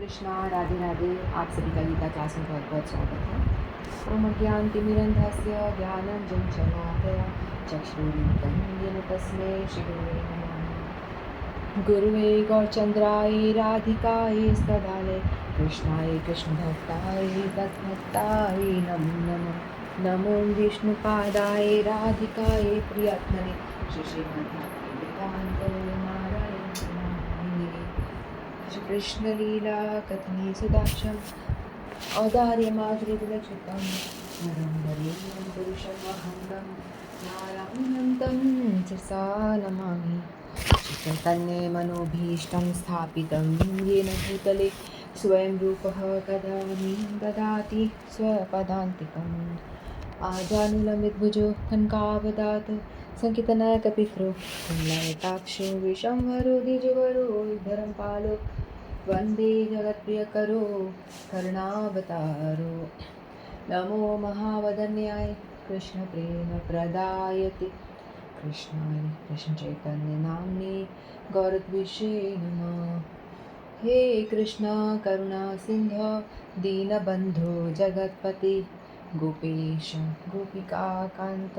कृष्णा राधे राधे। आप सभी का गीता क्लास में बहुत बहुत स्वागत है। ओम अज्ञानतिमिरन्धस्य ज्ञानञ्जनशलाकया चक्षुरुन्मिलितं येन तस्मै श्रीगुरुवे नमः। गुरुवे गौरचन्द्राय राधिकायै तदालय कृष्णाय कृष्णभक्ताय तद्भक्ताय नमो नमः। नमो विष्णुपादाय राधिकायै प्रियत्मने श्रीश्रीमद्भक्तिवेदान्त नारायण नमः। श्री कृष्ण लीला कथने सुदाक्षम औदार्यमाधुर्यविलक्षितं नरं वरेण्यं पुरुषमहं नारायणं तं शिरसा नमामि। श्रीचैतन्यमनोभीष्टं स्थापितं येन भूतले स्वयं रूपः कदा ददाति स्वपदान्तिकम्। आजानुलम्बितभुजो कनकावदात सङ्कीर्तनैकपित्रो कमलायताक्षो विशंवरो द्विजवरो धर्मपालो वन्दे जगत्प्रियकरो करुणावतारो। नमो महावदन्याय कृष्णप्रेमप्रदायते कृष्णाय कृष्णचैतन्यनाम्ने गौरद्विषे नमः। हे कृष्ण करुणा सिन्धो दीनबन्धो जगत्पते गोपेश गोपिकान्त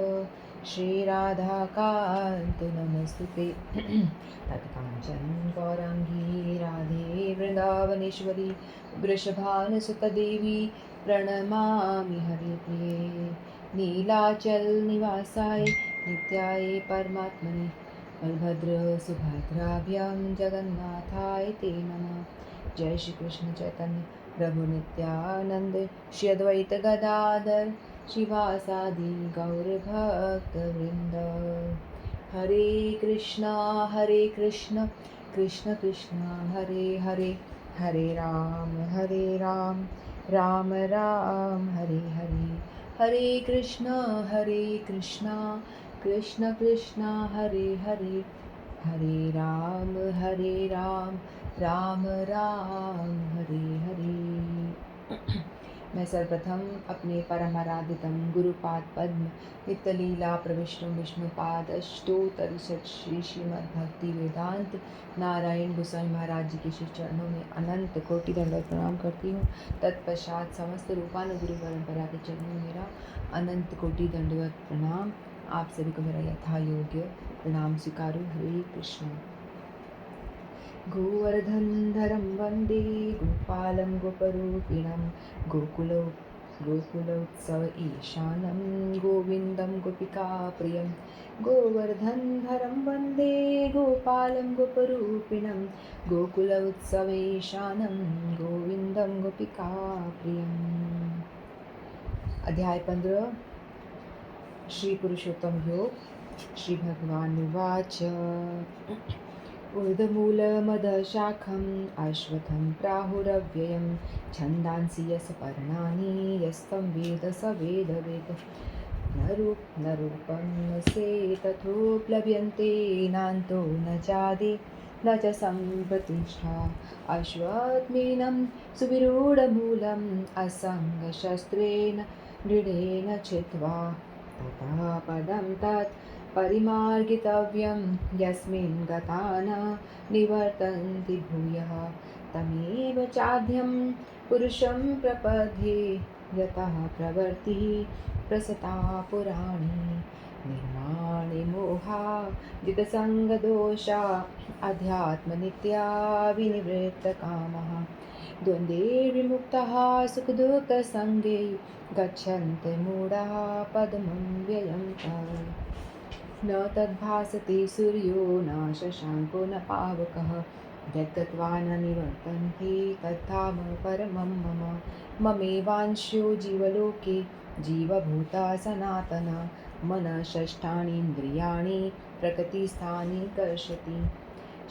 श्रीराधाकान्त नमस्तुते। तत्काञ्चन गौराङ्गी राधे वृन्दावनेश्वरी वृषभानुसुतदेवी प्रणमामि हरिप्रिये। नीलाचलनिवासाय नित्याय परमात्मने बलभद्र सुभद्राभ्यां जगन्नाथाय ते नमः। जय श्री कृष्ण चैतन्य प्रभु नित्यानंद श्री अद्वैत गदाधर शिवासादि गौरभक्तवृंद। हरे कृष्णा कृष्ण कृष्ण हरे हरे, हरे राम राम राम हरे हरे। हरे कृष्णा कृष्ण कृष्ण हरे हरे, हरे राम राम राम हरे हरे। मैं सर्वप्रथम अपने परम आराधितम गुरुपाद पद्म नित्यलीला प्रविष्टुम विष्णुपाद अष्टोत्तर श्री श्रीमद्भक्ति वेदांत नारायण गोस्वामी महाराज जी के श्री चरणों में अनंत कोटि दंडवत प्रणाम करती हूँ। तत्पश्चात समस्त रूपानुगुरु परंपरा के चरणों में मेरा अनंत कोटि दंडवत प्रणाम। आप सभी को मेरा यथा योग्य प्रणाम स्वीकारु। हरे कृष्ण। गोवर्धनधरं वन्दे गोपालं गोपरूपिणं गोकुलोत्सव ईशानं गोविन्दं गोपिकाप्रियं। गोवर्धनधरं वन्दे गोपालं गोपरूपिणं गोकुलोत्सवेशानं गोविन्दं गोपिकाप्रियम्। अध्याय 15 श्री पुरुषोत्तम योग। श्री भगवानुवाच ऊर्ध्वमूलमधशाखम् अश्वत्थं प्राहुरव्ययं छन्दांसि यस्य पर्णानि यस्तं वेद स वेदवित्। न रूपं न सेतथोपलभ्यन्ते नान्तो न चादि न च सम्प्रतिष्ठा। अश्वत्थमेनं सुविरूढमूलम् असङ्गशस्त्रेण दृढेन छित्त्वा ततः पदं तत् परिमार्गितव्यं यस्मिन् गता न निवर्तन्ति भूयः। तमेव चाद्यं पुरुषं प्रपद्ये यतः प्रवृत्तिः प्रसता पुराणी। निर्माणे मोहा जितसङ्गदोषा अध्यात्मनित्या विनिवृत्तकामः। द्वन्द्वे विमुक्तः सुखदुःखसङ्गे गच्छन्ति मूढाः पदमं व्ययं तत्। न तद्भासते सूर्यो न शशाङ्को न पावकः यद्गत्वा न निवर्तन्ते तद्धाम परमं मम। ममेवांशो जीवलोके जीवभूता सनातना मनः षष्ठानीन्द्रियाणि प्रकृतिस्थानि कर्षति।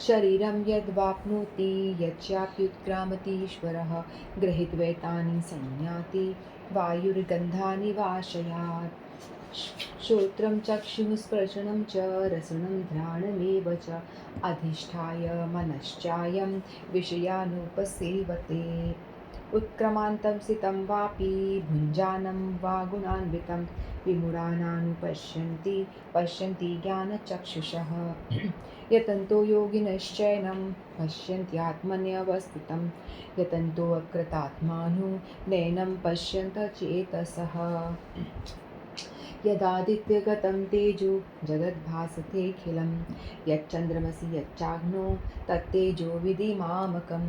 शरीरं यद्वाप्नोति यच्चाप्युत्क्रामतीश्वरः गृहीत्वैतानि संयाति वायुर्गन्धानि वाशयात्। श्रोत्रं चक्षुः स्पर्शनं च रसनं घ्राणमेव च अधिष्ठाय मनश्चायं विषयानुपसेवते। उत्क्रमान्तं सितं वापि भुञ्जानं वा गुणान्वितं विमूढानानुपश्यन्ति पश्यन्ति ज्ञानचक्षुषः यतन्तो योगिनश्चैनं पश्यन्त्यात्मन्यवस्थितं यतन्तो अकृतात्मानो नैनं पश्यन्त चेतसः यदादित्यगतं तेजो जगद्भासतेऽखिलं यच्चन्द्रमसि यच्चाग्नो तत्तेजो विधिमामकं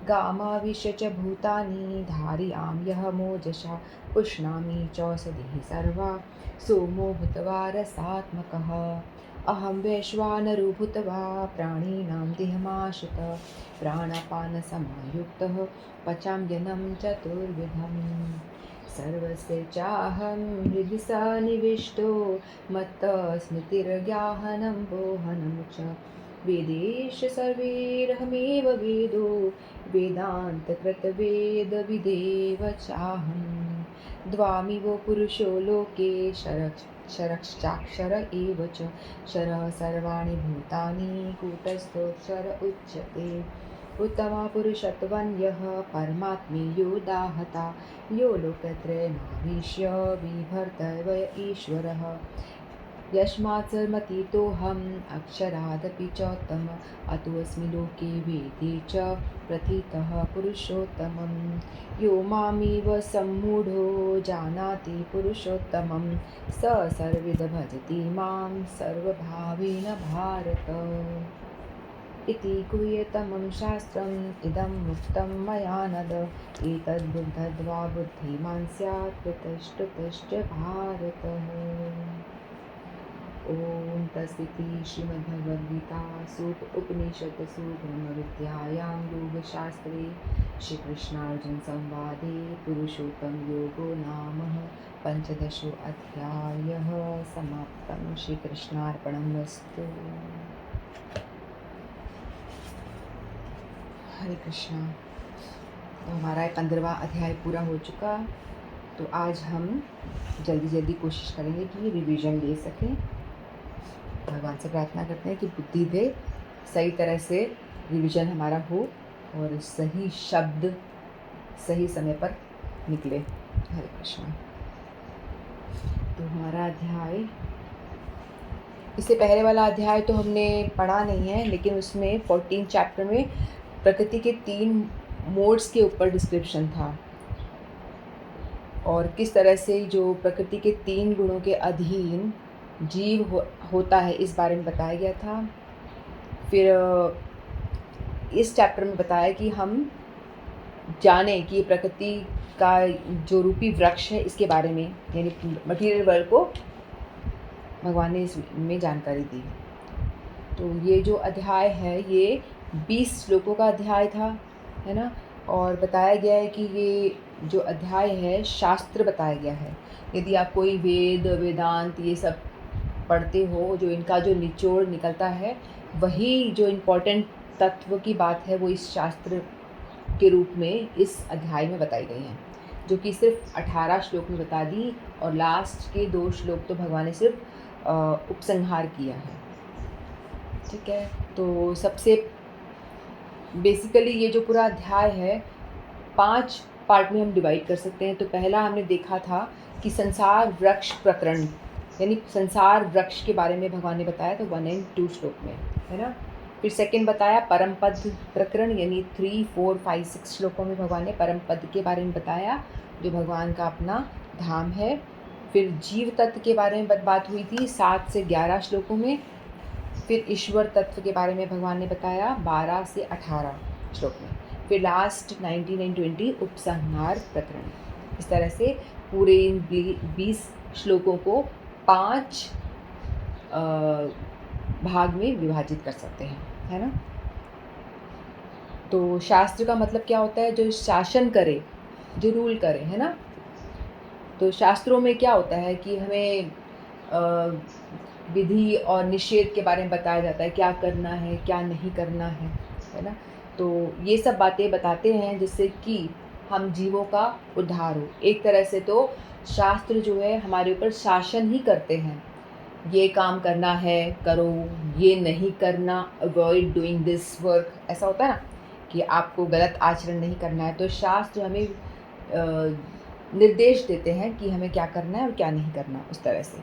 गामाविश्य च भूतानि धारयां यः मोजसा पुष्णामि चौषधिः सर्वा सोमो भूत्वा रसात्मकः अहं वैश्वानरो भूत्वा प्राणिनां देहमाश्रितः प्राणापानसमायुक्तः पचाम्यन्नं चतुर्विधम् सर्वस्य चाहं हृदि सन्निविष्टो मत्तः स्मृतिर्ज्ञाहनं बोहनं च वेदेश सर्वैरहमेव वेदो वेदान्तकृतवेदविदेव चाहं द्वामिवो पुरुषो लोके क्षरश्चाक्षर एव च क्षरः सर्वाणि भूतानि कूटस्थोऽक्षर उच्यते उत्तमा पुरुषत्वन्यः परमात्मीयो दाहता यो लोकत्रयमाविश्य बिभर्तव ईश्वरः यस्मात् सर्वमतीतोऽहम् अक्षरादपि चोत्तम अतोऽस्मि लोके वेदे च प्रथितः पुरुषोत्तमं यो मामेव सम्मूढो जानाति पुरुषोत्तमं स सर्वविद भजति मां सर्वभावेन भारत इति गुह्यतमं शास्त्रम् इदं मुक्तं मया नद एतद्बुद्धत्वा बुद्धिमान् स्यात् कृतश्च भारत। ॐ तत्सदिति श्रीमद्भगवद्गीतासु उपनिषत्सु ब्रह्मविद्यायां योगशास्त्रे श्रीकृष्णार्जुनसंवादे पुरुषोत्तमयोगो नाम पञ्चदशोऽध्यायः समाप्तं। श्रीकृष्णार्पणमस्तु। हरे कृष्णा। तो हमारा 15वां अध्याय पूरा हो चुका। तो आज हम जल्दी कोशिश करेंगे कि रिवीजन दे सकें। भगवान से प्रार्थना करते हैं कि बुद्धि दे, सही तरह से रिवीजन हमारा हो और सही शब्द सही समय पर निकले। हरे कृष्णा। तो हमारा अध्याय, इससे पहले वाला अध्याय तो हमने पढ़ा नहीं है, लेकिन उसमें 14 चैप्टर में प्रकृति के 3 मोड्स के ऊपर डिस्क्रिप्शन था और किस तरह से जो प्रकृति के 3 गुणों के अधीन जीव होता है इस बारे में बताया गया था। फिर इस चैप्टर में बताया कि हम जानें कि प्रकृति का जो रूपी वृक्ष है इसके बारे में, यानी मटीरियल वर्ल्ड को भगवान ने इसमें जानकारी दी। तो ये जो अध्याय है ये 20 श्लोकों का अध्याय था, है ना। और बताया गया है कि ये जो अध्याय है शास्त्र बताया गया है। यदि आप कोई वेद वेदांत ये सब पढ़ते हो, जो इनका जो निचोड़ निकलता है वही जो इम्पोर्टेंट तत्व की बात है वो इस शास्त्र के रूप में इस अध्याय में बताई गई हैं, जो कि सिर्फ 18 श्लोक में बता दी और लास्ट के 2 श्लोक तो भगवान ने सिर्फ उपसंहार किया है। ठीक है। तो सबसे बेसिकली ये जो पूरा अध्याय है 5 पार्ट में हम डिवाइड कर सकते हैं। तो पहला हमने देखा था कि संसार वृक्ष प्रकरण, यानी संसार वृक्ष के बारे में भगवान ने बताया तो 1 और 2 श्लोक में, है ना। फिर सेकंड बताया परम पद प्रकरण, यानी 3, 4, 5, 6 श्लोकों में भगवान ने परम पद के बारे में बताया जो भगवान का अपना धाम है। फिर जीव तत्व के बारे में बात हुई थी 7 से 11 श्लोकों में। फिर ईश्वर तत्व के बारे में भगवान ने बताया 12 से 18 श्लोक में। फिर लास्ट 19 और 20 उपसंहार प्रकरण। इस तरह से पूरे इन 20 श्लोकों को 5 भाग में विभाजित कर सकते हैं, है ना। तो शास्त्र का मतलब क्या होता है? जो शासन करे, जो रूल करे, है ना। तो शास्त्रों में क्या होता है कि हमें विधि और निषेध के बारे में बताया जाता है, क्या करना है क्या नहीं करना है ना। तो ये सब बातें बताते हैं जिससे कि हम जीवों का उद्धार हो। एक तरह से तो शास्त्र जो है हमारे ऊपर शासन ही करते हैं, ये काम करना है करो, ये नहीं करना, अवॉइड डूइंग दिस वर्क, ऐसा होता है ना। कि आपको गलत आचरण नहीं करना है, तो शास्त्र हमें निर्देश देते हैं कि हमें क्या करना है और क्या नहीं करना, उस तरह से।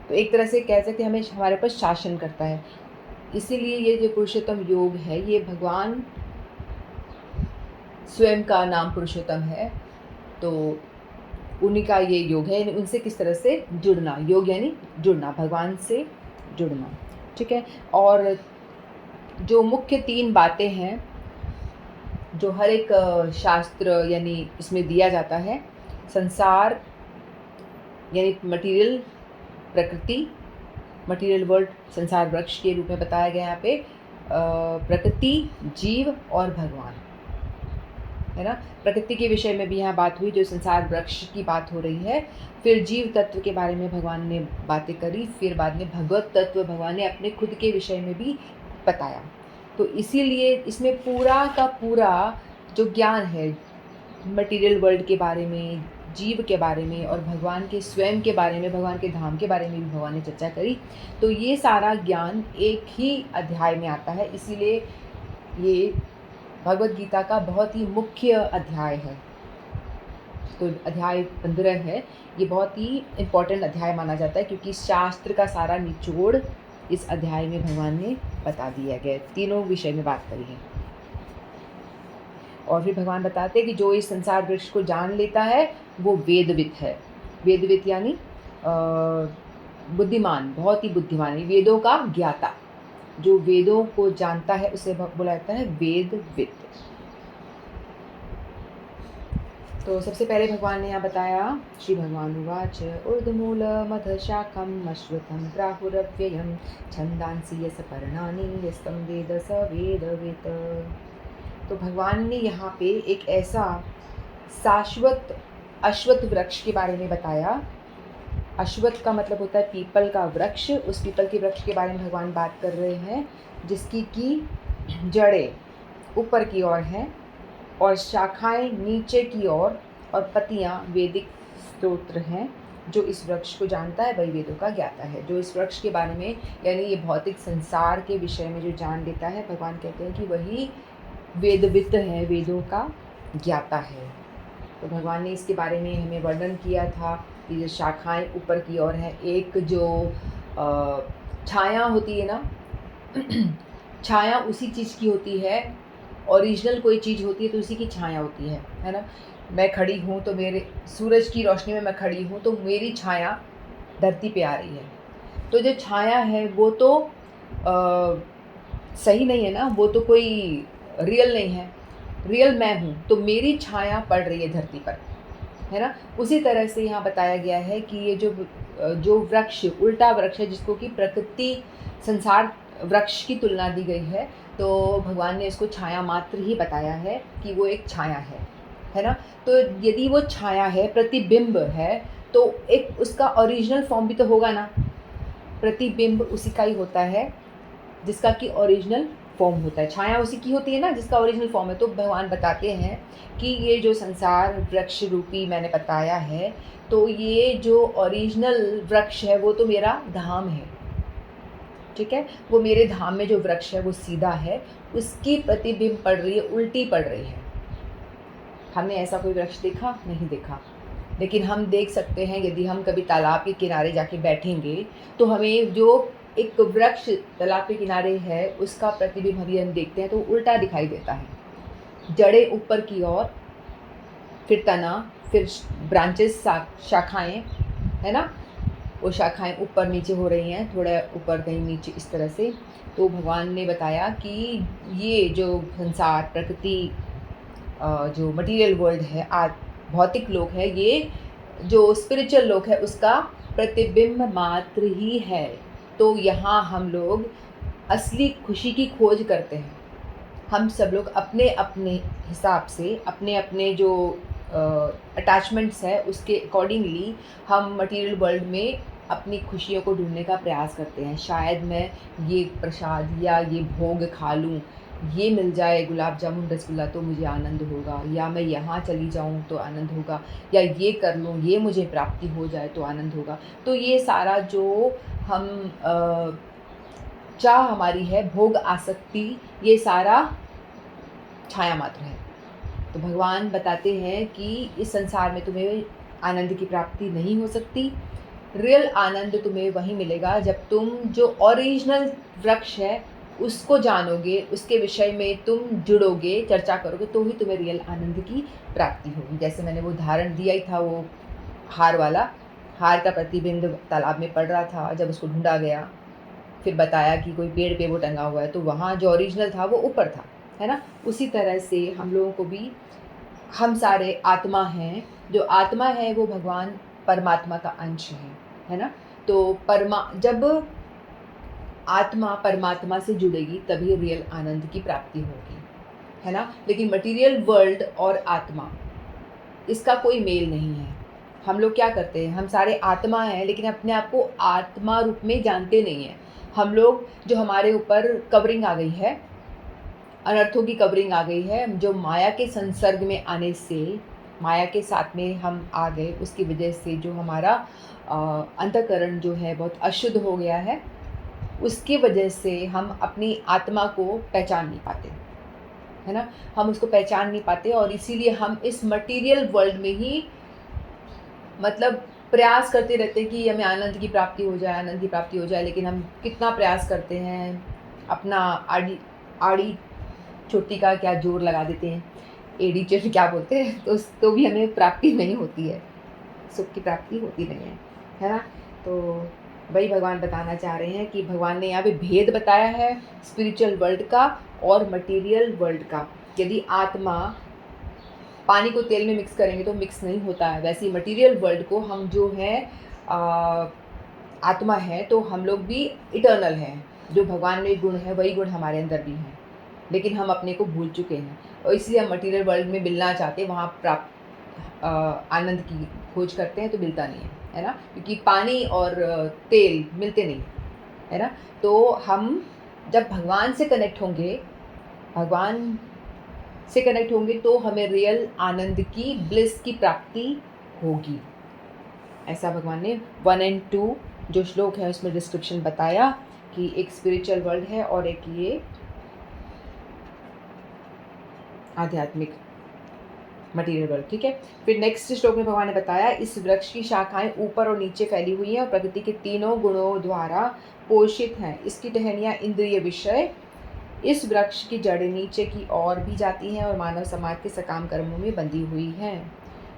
तो एक तरह से कह सकते हैं हमें हमारे ऊपर शासन करता है। इसीलिए ये जो पुरुषोत्तम योग है, ये भगवान स्वयं का नाम पुरुषोत्तम है, तो उन्हीं का ये योग है। यानी उनसे किस तरह से जुड़ना, योग यानी जुड़ना, भगवान से जुड़ना, ठीक है। और जो मुख्य 3 बातें हैं जो हर एक शास्त्र यानी इसमें दिया जाता है, संसार यानी मटीरियल, प्रकृति, मटीरियल वर्ल्ड संसार वृक्ष के रूप में बताया गया यहाँ पे, प्रकृति, जीव और भगवान, है ना। प्रकृति के विषय में भी यहाँ बात हुई, जो संसार वृक्ष की बात हो रही है। फिर जीव तत्व के बारे में भगवान ने बातें करी, फिर बाद में भगवत तत्व भगवान ने अपने खुद के विषय में भी बताया। तो इसीलिए इसमें पूरा का पूरा जो ज्ञान है मटीरियल वर्ल्ड के बारे में, जीव के बारे में और भगवान के स्वयं के बारे में, भगवान के धाम के बारे में भी भगवान ने चर्चा करी। तो ये सारा ज्ञान एक ही अध्याय में आता है, इसीलिए ये भगवद गीता का बहुत ही मुख्य अध्याय है। तो अध्याय 15 है, ये बहुत ही इम्पोर्टेंट अध्याय माना जाता है, क्योंकि शास्त्र का सारा निचोड़ इस अध्याय में भगवान ने बता दिया गया, तीनों विषय में बात करी है। और फिर भगवान बताते हैं कि जो इस संसार वृक्ष को जान लेता है वो वेदवित है। वेदवित यानी बुद्धिमान, बहुत ही बुद्धिमान, वेदों का ज्ञाता। जो वेदों को जानता है उसे बोला जाता है वेदवित। तो सबसे पहले भगवान ने यहाँ बताया, श्री भगवान उवाच ऊर्ध्वमूलमथ शाखम् अश्वत्थं प्राहुरव्ययं छन्दांसि यस्य पर्णानि यस्तं वेद स वेदवित्। तो भगवान ने यहाँ पे एक ऐसा शाश्वत अश्वत्थ वृक्ष के बारे में बताया। अश्वत्थ का मतलब होता है पीपल का वृक्ष। उस पीपल के वृक्ष के बारे में भगवान बात कर रहे हैं, जिसकी की जड़ें ऊपर की ओर हैं और शाखाएं नीचे की ओर और पत्तियां वैदिक स्तोत्र हैं। जो इस वृक्ष को जानता है वही वेदों का ज्ञाता है। जो इस वृक्ष के बारे में यानी ये भौतिक संसार के विषय में जो जान लेता है, भगवान कहते हैं कि वही वेदवित है, वेदों का ज्ञाता है। तो भगवान ने इसके बारे में हमें वर्णन किया था कि जो शाखाएं ऊपर की ओर है, एक जो छाया होती है ना छाया उसी चीज़ की होती है, ओरिजिनल कोई चीज़ होती है तो उसी की छाया होती है ना। मैं खड़ी हूँ तो मेरे सूरज की रोशनी में मैं खड़ी हूँ तो मेरी छाया धरती पे आ रही है। तो जो छाया है वो तो सही नहीं है ना, वो तो कोई रियल नहीं है। रियल मैं हूँ तो मेरी छाया पड़ रही है धरती पर, है ना। उसी तरह से यहाँ बताया गया है कि ये जो वृक्ष उल्टा वृक्ष है, जिसको कि प्रकृति संसार वृक्ष की तुलना दी गई है, तो भगवान ने इसको छाया मात्र ही बताया है कि वो एक छाया है ना। तो यदि वो छाया है, प्रतिबिंब है, तो एक उसका ओरिजिनल फॉर्म भी तो होगा ना। प्रतिबिंब उसी का ही होता है जिसका कि ओरिजिनल फॉर्म होता है। छाया उसी की होती है ना जिसका ओरिजिनल फॉर्म है। तो भगवान बताते हैं कि ये जो संसार वृक्ष रूपी मैंने बताया है, तो ये जो ओरिजिनल वृक्ष है वो तो मेरा धाम है, ठीक है। वो मेरे धाम में जो वृक्ष है वो सीधा है, उसकी प्रतिबिंब पड़ रही है, उल्टी पड़ रही है। हमने ऐसा कोई वृक्ष देखा? नहीं देखा, लेकिन हम देख सकते हैं यदि हम कभी तालाब के किनारे जाके बैठेंगे तो हमें जो एक वृक्ष तालाब के किनारे है उसका प्रतिबिंब हम देखते हैं तो उल्टा दिखाई देता है। जड़ें ऊपर की ओर, फिर तना, फिर ब्रांचेस, शाखाएं, है ना। वो शाखाएं ऊपर नीचे हो रही हैं, थोड़ा ऊपर कहीं नीचे, इस तरह से। तो भगवान ने बताया कि ये जो संसार प्रकृति, जो मटीरियल वर्ल्ड है, भौतिक लोक है, ये जो स्पिरिचुअल लोक है उसका प्रतिबिंब मात्र ही है। तो यहाँ हम लोग असली खुशी की खोज करते हैं। हम सब लोग अपने अपने हिसाब से, अपने अपने जो अटैचमेंट्स है उसके अकॉर्डिंगली हम मटीरियल वर्ल्ड में अपनी खुशियों को ढूंढने का प्रयास करते हैं। शायद मैं ये प्रसाद या ये भोग खा लूँ, ये मिल जाए गुलाब जामुन रसगुल्ला तो मुझे आनंद होगा, या मैं यहाँ चली जाऊँ तो आनंद होगा, या ये कर लूँ, ये मुझे प्राप्ति हो जाए तो आनंद होगा। तो ये सारा जो हम चाह हमारी है, भोग आसक्ति, ये सारा छाया मात्र है। तो भगवान बताते हैं कि इस संसार में तुम्हें आनंद की प्राप्ति नहीं हो सकती। रियल आनंद तुम्हें वहीं मिलेगा जब तुम जो ओरिजिनल वृक्ष है उसको जानोगे, उसके विषय में तुम जुड़ोगे, चर्चा करोगे, तो ही तुम्हें रियल आनंद की प्राप्ति होगी। जैसे मैंने वो उदाहरण दिया ही था, वो हार वाला, हार का प्रतिबिंब तालाब में पड़ रहा था। जब उसको ढूंढा गया, फिर बताया कि कोई पेड़ पे वो टंगा हुआ है, तो वहाँ जो ओरिजिनल था वो ऊपर था, है ना। उसी तरह से हम लोगों को भी, हम सारे आत्मा हैं। जो आत्मा है वो भगवान परमात्मा का अंश है ना। तो जब आत्मा परमात्मा से जुड़ेगी तभी रियल आनंद की प्राप्ति होगी, है ना। लेकिन मटेरियल वर्ल्ड और आत्मा, इसका कोई मेल नहीं है। हम लोग क्या करते हैं, हम सारे आत्मा हैं लेकिन अपने आप को आत्मा रूप में जानते नहीं हैं। हम लोग, जो हमारे ऊपर कवरिंग आ गई है, अनर्थों की कवरिंग आ गई है, जो माया के संसर्ग में आने से, माया के साथ में हम आ गए, उसकी वजह से जो हमारा अंतःकरण जो है बहुत अशुद्ध हो गया है, उसकी वजह से हम अपनी आत्मा को पहचान नहीं पाते, है ना। हम उसको पहचान नहीं पाते और इसीलिए हम इस मटेरियल वर्ल्ड में ही मतलब प्रयास करते रहते हैं कि हमें आनंद की प्राप्ति हो जाए, आनंद की प्राप्ति हो जाए। लेकिन हम कितना प्रयास करते हैं, अपना आड़ी चोटी का क्या जोर लगा देते हैं, एड़ी चोटी क्या बोलते हैं, तो भी हमें प्राप्ति नहीं होती है, सुख की प्राप्ति होती नहीं है ना। तो वही भगवान बताना चाह रहे हैं कि भगवान ने यहाँ पे भेद बताया है स्पिरिचुअल वर्ल्ड का और मटेरियल वर्ल्ड का। यदि आत्मा पानी को तेल में मिक्स करेंगे तो मिक्स नहीं होता है, वैसे ही मटेरियल वर्ल्ड को हम जो है आत्मा है, तो हम लोग भी इटर्नल हैं। जो भगवान में गुण है वही गुण हमारे अंदर भी हैं, लेकिन हम अपने को भूल चुके हैं और इसलिए हम मटेरियल वर्ल्ड में मिलना चाहते हैं, वहाँ प्राप्त आनंद की खोज करते हैं तो मिलता नहीं है ना। क्योंकि पानी और तेल मिलते नहीं, है ना। तो हम जब भगवान से कनेक्ट होंगे, भगवान से कनेक्ट होंगे तो हमें रियल आनंद की, ब्लिस की प्राप्ति होगी। ऐसा भगवान ने 1 और 2 जो श्लोक है उसमें डिस्क्रिप्शन बताया कि एक स्पिरिचुअल वर्ल्ड है और एक ये आध्यात्मिक मटीरियल वर्ल्ड, ठीक है। फिर नेक्स्ट श्लोक में भगवान ने बताया, इस वृक्ष की शाखाएं ऊपर और नीचे फैली हुई हैं और प्रकृति के तीनों गुणों द्वारा पोषित हैं। इसकी टहनियाँ इंद्रिय विषय, इस वृक्ष की जड़ें नीचे की ओर भी जाती हैं और मानव समाज के सकाम कर्मों में बंधी हुई हैं।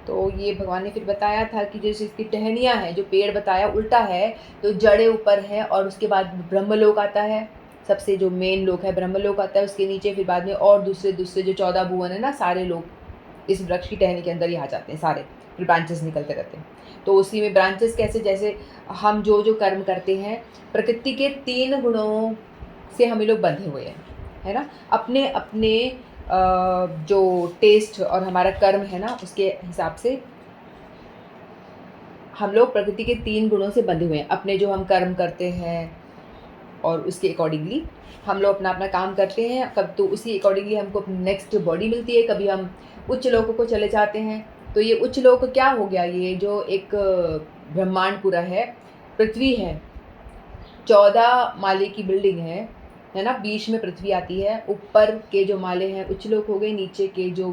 तो ये भगवान ने फिर बताया था कि जैसे इसकी टहनियाँ हैं, जो पेड़ बताया उल्टा है, तो जड़ें ऊपर है और उसके बाद ब्रह्मलोक आता है, सबसे जो मेन लोक है ब्रह्मलोक आता है, उसके नीचे फिर बाद में और दूसरे जो 14 भुवन है ना, सारे लोग इस वृक्ष की टहनी के अंदर ही आ जाते हैं सारे, फिर ब्रांचेस निकलते रहते हैं। तो उसी में ब्रांचेस कैसे, जैसे हम जो कर्म करते हैं, प्रकृति के 3 गुणों से हम लोग बंधे हुए हैं, है ना। अपने अपने जो टेस्ट और हमारा कर्म है ना, उसके हिसाब से हम लोग प्रकृति के 3 गुणों से बंधे हुए हैं। अपने जो हम कर्म करते हैं और उसके अकॉर्डिंगली हम लोग अपना अपना काम करते हैं, कब तो उसी अकॉर्डिंगली हमको नेक्स्ट बॉडी मिलती है। कभी हम उच्च लोकों को चले जाते हैं, तो ये उच्च लोक क्या हो गया, ये जो एक ब्रह्मांड पूरा है, पृथ्वी है, 14 माले की बिल्डिंग है ना, बीच में पृथ्वी आती है, ऊपर के जो माले हैं उच्च लोक हो गए, नीचे के जो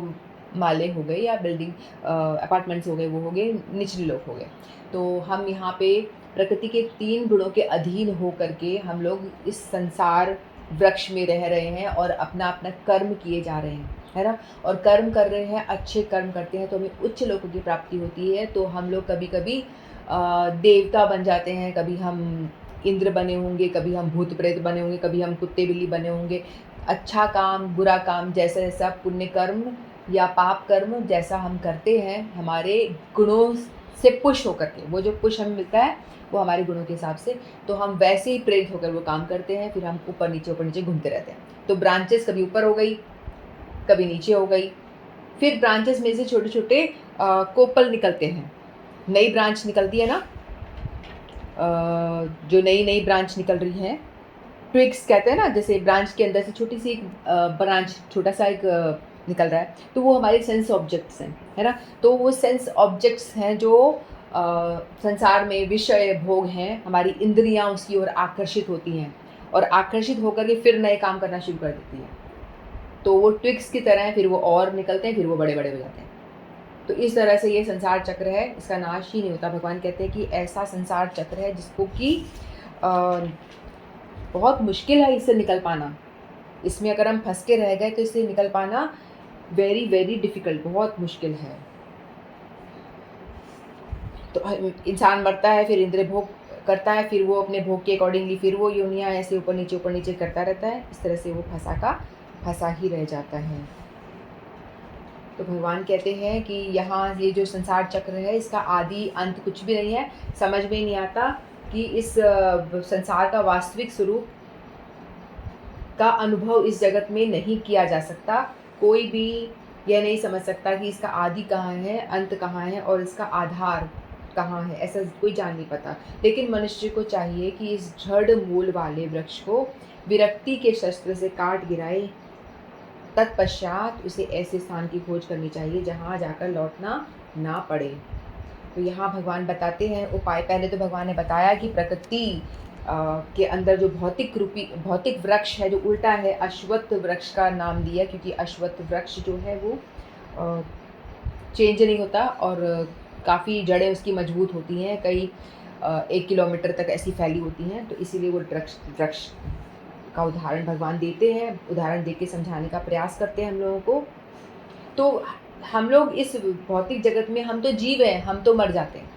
माले हो गए या बिल्डिंग अपार्टमेंट्स हो गए वो हो गए निचले लोक हो गए। तो हम यहाँ पे प्रकृति के 3 गुणों के अधीन हो करके हम लोग इस संसार वृक्ष में रह रहे हैं और अपना अपना कर्म किए जा रहे हैं, है ना। और कर्म कर रहे हैं, अच्छे कर्म करते हैं तो हमें उच्च लोकों की प्राप्ति होती है। तो हम लोग कभी कभी देवता बन जाते हैं, कभी हम इंद्र बने होंगे, कभी हम भूत प्रेत बने होंगे, कभी हम कुत्ते बिल्ली बने होंगे। अच्छा काम बुरा काम, जैसा जैसा पुण्य कर्म या पाप कर्म जैसा हम करते हैं, हमारे गुणों से पुश होकर के, वो जो पुश हमें मिलता है वो हमारे गुणों के हिसाब से, तो हम वैसे ही प्रेरित होकर वो काम करते हैं, फिर हम ऊपर नीचे घूमते रहते हैं। तो ब्रांचेस कभी ऊपर हो गई, कभी नीचे हो गई, फिर ब्रांचेस में से छोटे छोटे कोपल निकलते हैं, नई ब्रांच निकलती है ना, जो नई ब्रांच निकल रही है, ट्विग्स कहते हैं ना, जैसे ब्रांच के अंदर से छोटी सी एक ब्रांच, छोटा सा एक निकल रहा है, तो वो हमारे सेंस ऑब्जेक्ट्स हैं, है ना। तो वो सेंस ऑब्जेक्ट्स हैं जो संसार में विषय भोग हैं, हमारी इंद्रियां उसकी ओर आकर्षित होती हैं और आकर्षित होकर के फिर नए काम करना शुरू कर देती हैं। तो वो ट्विग्स की तरह हैं, फिर वो और निकलते हैं, फिर वो बड़े बड़े हो जाते हैं। तो इस तरह से ये संसार चक्र है, इसका नाश ही नहीं होता। भगवान कहते हैं कि ऐसा संसार चक्र है जिसको कि बहुत मुश्किल है इससे निकल पाना। इसमें अगर हम फंस के रह गए तो इससे निकल पाना वेरी वेरी डिफ़िकल्ट, बहुत मुश्किल है। तो इंसान मरता है, फिर इंद्रिय भोग करता है, फिर वो अपने भोग के अकॉर्डिंगली फिर वो योनियाँ ऐसे ऊपर नीचे करता रहता है। इस तरह से वो फंसा ही रह जाता है। तो भगवान कहते हैं कि यहाँ ये जो संसार चक्र है, इसका आदि अंत कुछ भी नहीं है। समझ में नहीं आता कि इस संसार का वास्तविक स्वरूप का अनुभव इस जगत में नहीं किया जा सकता। कोई भी यह नहीं समझ सकता कि इसका आदि कहाँ है, अंत कहाँ है और इसका आधार कहाँ है, ऐसा कोई जान नहीं पाता। लेकिन मनुष्य को चाहिए कि इस जड़ मूल वाले वृक्ष को विरक्ति के शस्त्र से काट गिराए। तत्पश्चात उसे ऐसे स्थान की खोज करनी चाहिए जहाँ जाकर लौटना ना पड़े। तो यहाँ भगवान बताते हैं उपाय। पहले तो भगवान ने बताया कि प्रकृति के अंदर जो भौतिक वृक्ष है, जो उल्टा है, अश्वत्थ वृक्ष का नाम दिया, क्योंकि अश्वत्थ वृक्ष जो है वो चेंज नहीं होता और काफ़ी जड़ें उसकी मजबूत होती हैं, कई 1 किलोमीटर तक ऐसी फैली होती हैं। तो इसीलिए वो वृक्ष का उदाहरण भगवान देते हैं, उदाहरण देके समझाने का प्रयास करते हैं हम लोगों को। तो हम लोग इस भौतिक जगत में, हम तो जीव हैं, हम तो मर जाते हैं,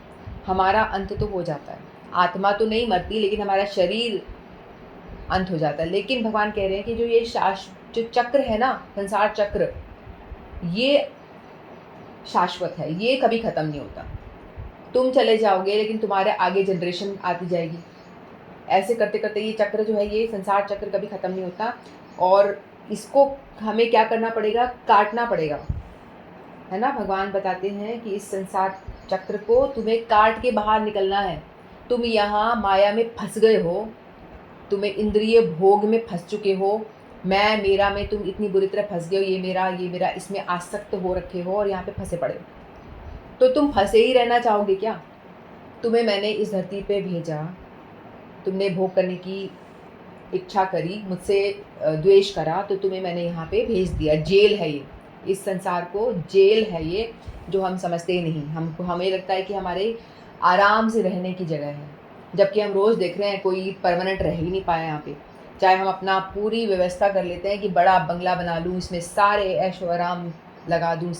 हमारा अंत तो हो जाता है। आत्मा तो नहीं मरती, लेकिन हमारा शरीर अंत हो जाता है। लेकिन भगवान कह रहे हैं कि जो ये जो चक्र है ना, संसार चक्र, ये शाश्वत है, ये कभी ख़त्म नहीं होता। तुम चले जाओगे लेकिन तुम्हारे आगे जनरेशन आती जाएगी। ऐसे करते करते ये चक्र जो है, ये संसार चक्र कभी ख़त्म नहीं होता और इसको हमें क्या करना पड़ेगा? काटना पड़ेगा, है ना। भगवान बताते हैं कि इस संसार चक्र को तुम्हें काट के बाहर निकलना है। तुम यहाँ माया में फंस गए हो, तुम्हें इंद्रिय भोग में फंस चुके हो, मैं मेरा में तुम इतनी बुरी तरह फंस गए हो, ये मेरा, इसमें आसक्त हो रखे हो और यहाँ पे फंसे पड़े हो। तो तुम फंसे ही रहना चाहोगे क्या? तुम्हें मैंने इस धरती पे भेजा, तुमने भोग करने की इच्छा करी, मुझसे द्वेष करा, तो तुम्हें मैंने यहाँ पे भेज दिया। जेल है ये, इस संसार को जेल है ये, जो हम समझते ही नहीं। हमें लगता है कि हमारे आराम से रहने की जगह है, जबकि हम रोज़ देख रहे हैं कोई परमानेंट रह ही नहीं पाया यहाँ पे। चाहे हम अपना पूरी व्यवस्था कर लेते हैं कि बड़ा बंगला बना लूँ, इसमें सारे ऐशो आराम लगा दूँ,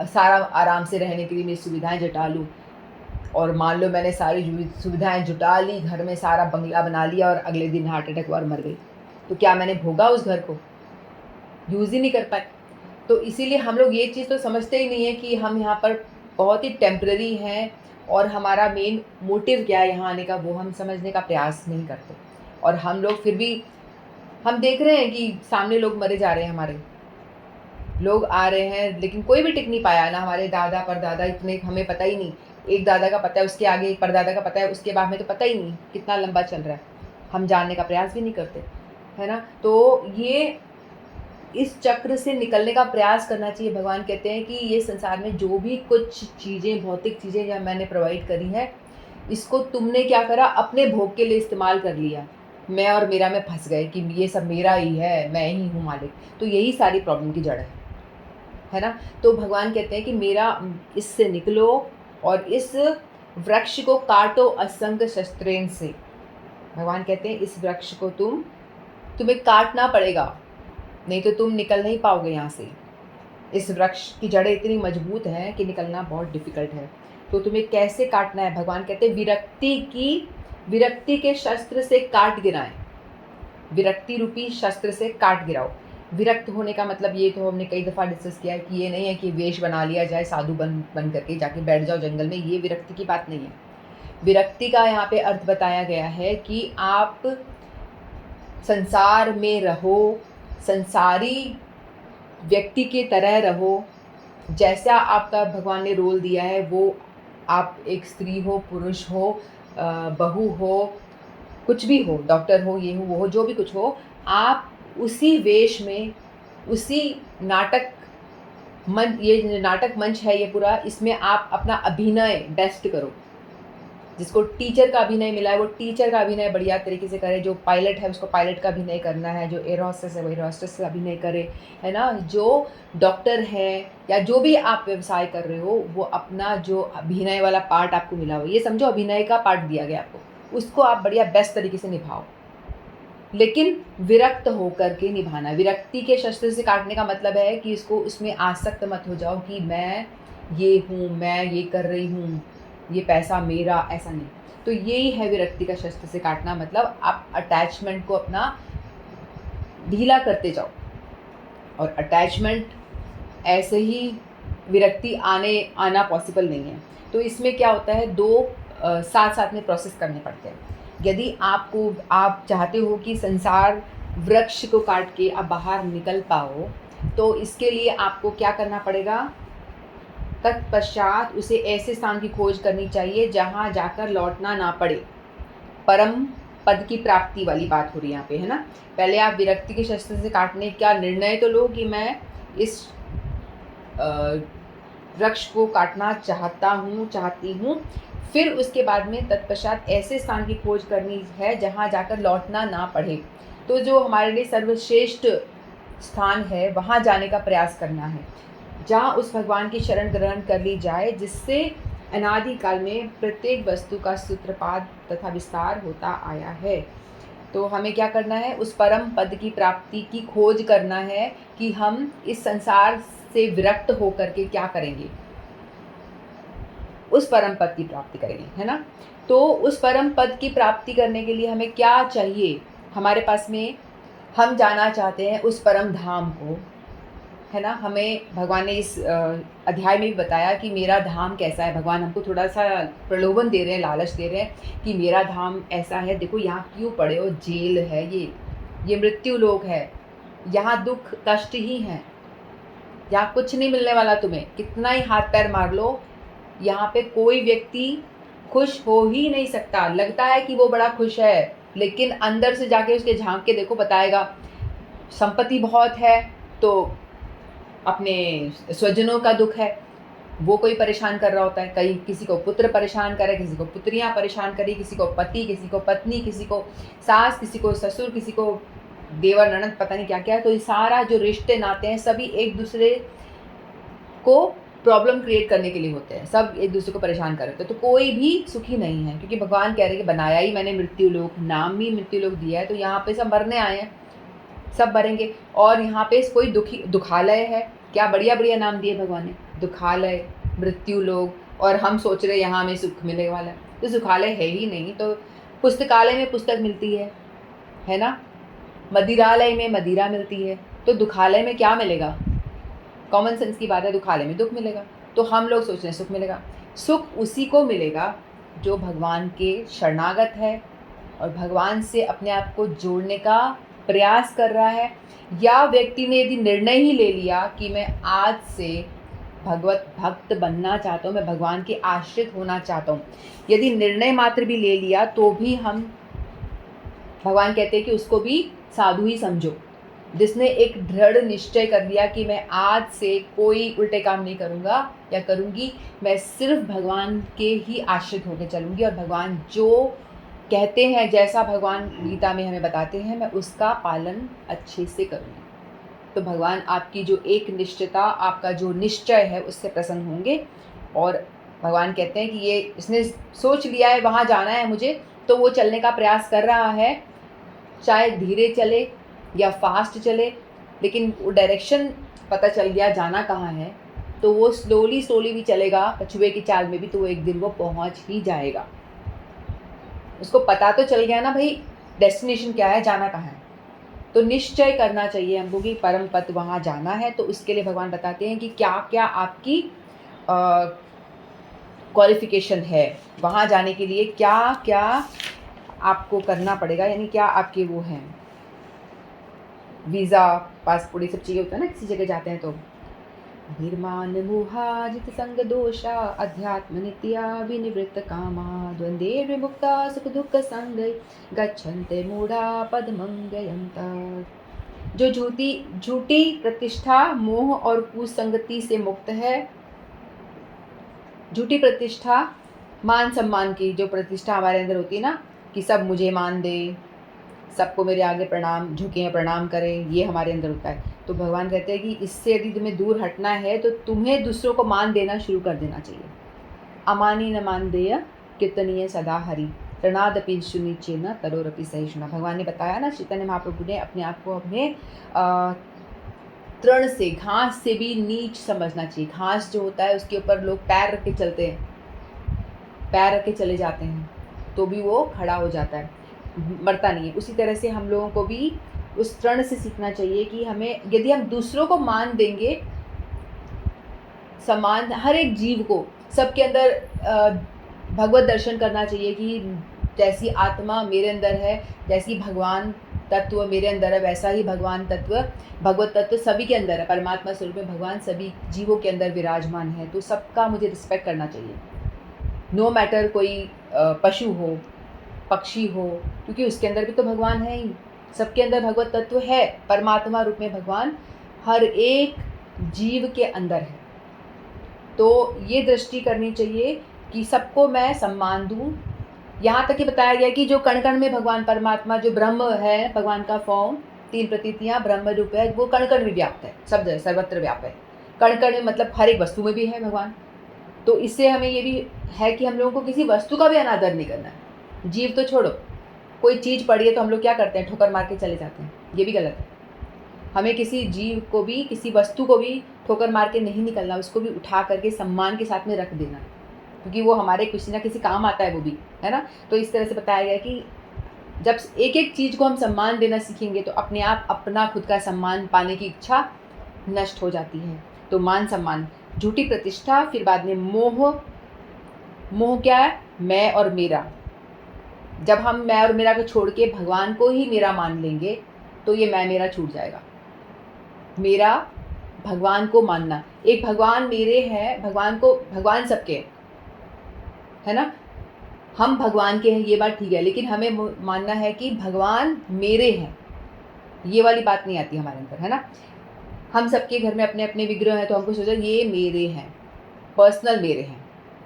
सारा आराम से रहने के लिए मेरी सुविधाएं जुटा लूँ, और मान लो मैंने सारी सुविधाएं जुटा ली, घर में सारा बंगला बना लिया और अगले दिन हार्ट अटैक और मर गई, तो क्या मैंने भोगा उस घर को? यूज़ ही नहीं कर पाए। तो इसीलिए हम लोग ये चीज़ तो समझते ही नहीं है कि हम यहाँ पर बहुत ही टेम्पररी हैं और हमारा मेन मोटिव क्या है यहाँ आने का, वो हम समझने का प्रयास नहीं करते। और हम लोग फिर भी हम देख रहे हैं कि सामने लोग मरे जा रहे हैं, हमारे लोग आ रहे हैं, लेकिन कोई भी टिक नहीं पाया ना। हमारे दादा परदादा इतने हमें पता ही नहीं, एक दादा का पता है, उसके आगे एक परदादा का पता है, उसके बाद में तो पता ही नहीं कितना लंबा चल रहा है, हम जानने का प्रयास भी नहीं करते, है ना। तो ये इस चक्र से निकलने का प्रयास करना चाहिए। भगवान कहते हैं कि ये संसार में जो भी कुछ चीज़ें, भौतिक चीज़ें या मैंने प्रोवाइड करी है, इसको तुमने क्या करा? अपने भोग के लिए इस्तेमाल कर लिया। मैं और मेरा में फंस गए कि ये सब मेरा ही है, मैं ही हूँ मालिक। तो यही सारी प्रॉब्लम की जड़ है ना। तो भगवान कहते हैं कि मेरा इससे निकलो और इस वृक्ष को काटो असंग शस्त्रेण से। भगवान कहते हैं इस वृक्ष को तुम्हें काटना पड़ेगा, नहीं तो तुम निकल नहीं पाओगे यहाँ से। इस वृक्ष की जड़ें इतनी मजबूत हैं कि निकलना बहुत डिफ़िकल्ट है। तो तुम्हें कैसे काटना है? भगवान कहते हैं विरक्ति के शस्त्र से काट गिराएं। विरक्ति रूपी शस्त्र से काट गिराओ। विरक्त होने का मतलब ये तो हमने कई दफ़ा डिस्कस किया है कि ये नहीं है कि वेश बना लिया जाए, साधु बन करके जाके बैठ जाओ जंगल में, ये विरक्ति की बात नहीं है। विरक्ति का यहाँ पे अर्थ बताया गया है कि आप संसार में रहो, संसारी व्यक्ति की तरह रहो, जैसा आपका भगवान ने रोल दिया है वो, आप एक स्त्री हो, पुरुष हो, बहू हो, कुछ भी हो, डॉक्टर हो, ये हो, वो हो, जो भी कुछ हो, आप उसी वेश में, उसी ये नाटक मंच है ये पूरा, इसमें आप अपना अभिनय बेस्ट करो। जिसको टीचर का अभिनय मिला है वो टीचर का अभिनय बढ़िया तरीके से करे, जो पायलट है उसको पायलट का अभिनय करना है, जो एयर होस्टेस है वो एयर होस्टेस का अभिनय करे, है ना। जो डॉक्टर है या जो भी आप व्यवसाय कर रहे हो, वो अपना जो अभिनय वाला पार्ट आपको मिला हो, ये समझो अभिनय का पार्ट दिया गया आपको, उसको आप बढ़िया बेस्ट तरीके से निभाओ, लेकिन विरक्त होकर के निभाना। विरक्ति के शस्त्र से काटने का मतलब है कि इसको उसमें आसक्त मत हो जाओ कि मैं ये हूँ, मैं ये कर रही हूँ, ये पैसा मेरा, ऐसा नहीं। तो यही है विरक्ति का शस्त्र से काटना, मतलब आप अटैचमेंट को अपना ढीला करते जाओ, और अटैचमेंट ऐसे ही विरक्ति आना पॉसिबल नहीं है। तो इसमें क्या होता है, दो साथ साथ में प्रोसेस करने पड़ते हैं। यदि आप चाहते हो कि संसार वृक्ष को काट के आप बाहर निकल पाओ, तो इसके लिए आपको क्या करना पड़ेगा, तत्पश्चात उसे ऐसे स्थान की खोज करनी चाहिए जहाँ जाकर लौटना ना पड़े। परम पद की प्राप्ति वाली बात हो रही है यहाँ पे, है ना। पहले आप विरक्ति के शस्त्र से काटने का निर्णय तो लो कि मैं इस वृक्ष को काटना चाहती हूँ, फिर उसके बाद में तत्पश्चात ऐसे स्थान की खोज करनी है जहाँ जाकर लौटना ना पड़े। तो जो हमारे लिए सर्वश्रेष्ठ स्थान है वहाँ जाने का प्रयास करना है, जहाँ उस भगवान की शरण ग्रहण कर ली जाए, जिससे अनादिकाल में प्रत्येक वस्तु का सूत्रपात तथा विस्तार होता आया है। तो हमें क्या करना है, उस परम पद की प्राप्ति की खोज करना है कि हम इस संसार से विरक्त होकर के क्या करेंगे, उस परम पद की प्राप्ति करेंगे, है ना। तो उस परम पद की प्राप्ति करने के लिए हमें क्या चाहिए, हमारे पास में हम जाना चाहते हैं उस परम धाम को, है ना। हमें भगवान ने इस अध्याय में भी बताया कि मेरा धाम कैसा है। भगवान हमको थोड़ा सा प्रलोभन दे रहे हैं, लालच दे रहे हैं कि मेरा धाम ऐसा है, देखो यहाँ क्यों पड़े हो, जेल है ये मृत्यु लोक है, यहाँ दुख कष्ट ही है, यहाँ कुछ नहीं मिलने वाला तुम्हें, कितना ही हाथ पैर मार लो, यहाँ पे कोई व्यक्ति खुश हो ही नहीं सकता। लगता है कि वो बड़ा खुश है, लेकिन अंदर से जाके उसके झांक के देखो, बताएगा संपत्ति बहुत है तो अपने स्वजनों का दुख है, वो कोई परेशान कर रहा होता है, कहीं किसी को पुत्र परेशान करे, किसी को पुत्रियां परेशान करी, किसी को पति, किसी को पत्नी, किसी को सास, किसी को ससुर, किसी को देवर ननद, पता नहीं क्या क्या है। तो ये सारा जो रिश्ते नाते हैं सभी एक दूसरे को प्रॉब्लम क्रिएट करने के लिए होते हैं, सब एक दूसरे को परेशान कर रहे होते हैं। तो कोई भी सुखी नहीं है, क्योंकि भगवान कह रहे हैं कि बनाया ही मैंने मृत्यु लोक, नाम ही मृत्यु लोक दिया है, तो यहाँ पे सब मरने आए हैं, सब मरेंगे। और यहाँ पे कोई दुखालय है क्या, बढ़िया बढ़िया नाम दिए भगवान ने, दुखालय, मृत्यु लोक, और हम सोच रहे यहाँ हमें सुख मिलने वाला है, तो सुखालय है ही नहीं। तो पुस्तकालय में पुस्तक मिलती है ना, मदिरालय में मदिरा मिलती है, तो दुखालय में क्या मिलेगा, कॉमन सेंस की बात है, दुखालय में दुख मिलेगा। तो हम लोग सोच रहे हैं सुख मिलेगा, सुख उसी को मिलेगा जो भगवान के शरणागत है और भगवान से अपने आप को जोड़ने का प्रयास कर रहा है। या व्यक्ति ने यदि निर्णय ही ले लिया कि मैं आज से भगवत भक्त बनना चाहता हूँ, मैं भगवान के आश्रित होना चाहता हूँ, यदि निर्णय मात्र भी ले लिया तो भी हम, भगवान कहते हैं कि उसको भी साधु ही समझो। जिसने एक दृढ़ निश्चय कर लिया कि मैं आज से कोई उल्टे काम नहीं करूँगा या करूँगी, मैं सिर्फ भगवान के ही आश्रित होकर चलूँगी, और भगवान जो कहते हैं, जैसा भगवान गीता में हमें बताते हैं, मैं उसका पालन अच्छे से करूँगी। तो भगवान आपकी जो एक निश्चितता, आपका जो निश्चय है, उससे प्रसन्न होंगे। और भगवान कहते हैं कि ये इसने सोच लिया है वहाँ जाना है मुझे, तो वो चलने का प्रयास कर रहा है, चाहे धीरे चले या फास्ट चले, लेकिन वो डायरेक्शन पता चल गया जाना कहाँ है, तो वो स्लोली भी चलेगा, कछुए की चाल में भी, तो वो एक दिन वो पहुँच ही जाएगा। उसको पता तो चल गया ना भाई, डेस्टिनेशन क्या है, जाना कहाँ है। तो निश्चय करना चाहिए हमको कि परम पद वहाँ जाना है। तो उसके लिए भगवान बताते हैं कि क्या क्या आपकी क्वालिफिकेशन है, वहाँ जाने के लिए क्या क्या आपको करना पड़ेगा, यानी क्या आपके वो हैं, वीज़ा, पासपोर्ट, ये सब चाहिए होता है ना किसी जगह जाते हैं तो। निर्माण मोहाजित संग दोषा अध्यात्म नित्या विनिवृत्त कामा द्वंद्वे विमुक्ता सुख दुख संग गच्छन्ते मूढ़ा पदमंगयन्ता। जो झूठी प्रतिष्ठा, मोह और कुसंगति से मुक्त है, झूठी प्रतिष्ठा मान सम्मान की जो प्रतिष्ठा हमारे अंदर होती है ना, कि सब मुझे मान दे, सबको मेरे आगे प्रणाम झुकें, प्रणाम करें, ये हमारे अंदर होता है। तो भगवान कहते हैं कि इससे यदि तुम्हें दूर हटना है तो तुम्हें दूसरों को मान देना शुरू कर देना चाहिए। अमानी न मान देय कीर्तनीय सदा हरि, प्रणादपि सुनिचेन तरोरपि सहिष्णुना। भगवान ने बताया ना, चैतन्य महाप्रभु ने अपने आप को अपने तृण से, घास से भी नीच समझना चाहिए। घास जो होता है उसके ऊपर लोग पैर रख के चलते हैं, पैर रख के चले जाते हैं तो भी वो खड़ा हो जाता है, मरता नहीं है। उसी तरह से हम लोगों को भी उस तृण से सीखना चाहिए कि हमें, यदि हम दूसरों को मान देंगे, सम्मान हर एक जीव को, सबके अंदर भगवत दर्शन करना चाहिए कि जैसी आत्मा मेरे अंदर है, जैसी भगवान तत्व मेरे अंदर है, वैसा ही भगवान तत्व, भगवत तत्व सभी के अंदर है। परमात्मा स्वरूप में भगवान सभी जीवों के अंदर विराजमान है। तो सबका मुझे रिस्पेक्ट करना चाहिए, नो मैटर कोई पशु हो, पक्षी हो, क्योंकि उसके अंदर भी तो भगवान है ही। सबके अंदर भगवत तत्व है, परमात्मा रूप में भगवान हर एक जीव के अंदर है। तो ये दृष्टि करनी चाहिए कि सबको मैं सम्मान दूँ। यहाँ तक कि बताया गया कि जो कण कण में भगवान परमात्मा, जो ब्रह्म है, भगवान का फॉर्म, 3 प्रतीतियाँ ब्रह्म रूप है, वो कण कण में व्याप्त है, सब जगह सर्वत्र व्याप्त है। कण कण में मतलब हर एक वस्तु में भी है भगवान। तो इससे हमें ये भी है कि हम लोगों को किसी वस्तु का भी अनादर नहीं करना है। जीव तो छोड़ो, कोई चीज़ पड़ी है तो हम लोग क्या करते हैं, ठोकर मार के चले जाते हैं, ये भी गलत है। हमें किसी जीव को भी, किसी वस्तु को भी ठोकर मार के नहीं निकलना, उसको भी उठा करके सम्मान के साथ में रख देना, क्योंकि वो हमारे किसी ना किसी काम आता है, वो भी है ना। तो इस तरह से बताया गया कि जब एक एक चीज़ को हम सम्मान देना सीखेंगे तो अपने आप अपना खुद का सम्मान पाने की इच्छा नष्ट हो जाती है। तो मान सम्मान, झूठी प्रतिष्ठा, फिर बाद में मोह। मोह क्या है, मैं और मेरा। जब हम मैं और मेरा को छोड़ के भगवान को ही मेरा मान लेंगे तो ये मैं मेरा छूट जाएगा। मेरा भगवान को मानना, एक भगवान मेरे हैं, भगवान को, भगवान सबके है ना, हम भगवान के हैं, ये बात ठीक है, लेकिन हमें मानना है कि भगवान मेरे हैं, ये वाली बात नहीं आती हमारे अंदर, है ना। हम सबके घर में अपने अपने विग्रह हैं, तो हमको सोचा ये मेरे हैं, पर्सनल मेरे हैं,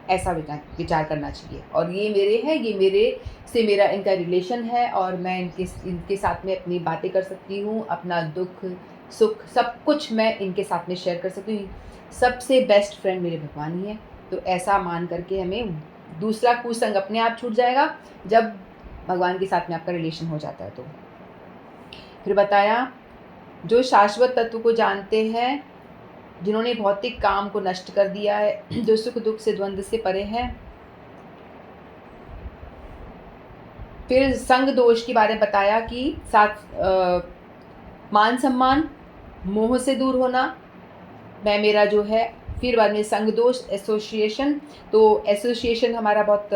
ऐसा विचार करना चाहिए। और ये मेरे हैं, ये मेरे से मेरा इनका रिलेशन है, और मैं इनके साथ में अपनी बातें कर सकती हूँ, अपना दुख सुख सब कुछ मैं इनके साथ में शेयर कर सकती हूँ। सबसे बेस्ट फ्रेंड मेरे भगवान ही है। तो ऐसा मान करके हमें दूसरा कुसंग अपने आप छूट जाएगा जब भगवान के साथ में आपका रिलेशन हो जाता है। तो फिर बताया, जो शाश्वत तत्व को जानते हैं, जिन्होंने भौतिक काम को नष्ट कर दिया है, जो सुख दुख से द्वंद्व से परे हैं। फिर संग दोष के बारे में बताया कि साथ मान सम्मान, मोह से दूर होना, मैं मेरा जो है। फिर बाद में संग दोष, एसोसिएशन। तो एसोसिएशन हमारा बहुत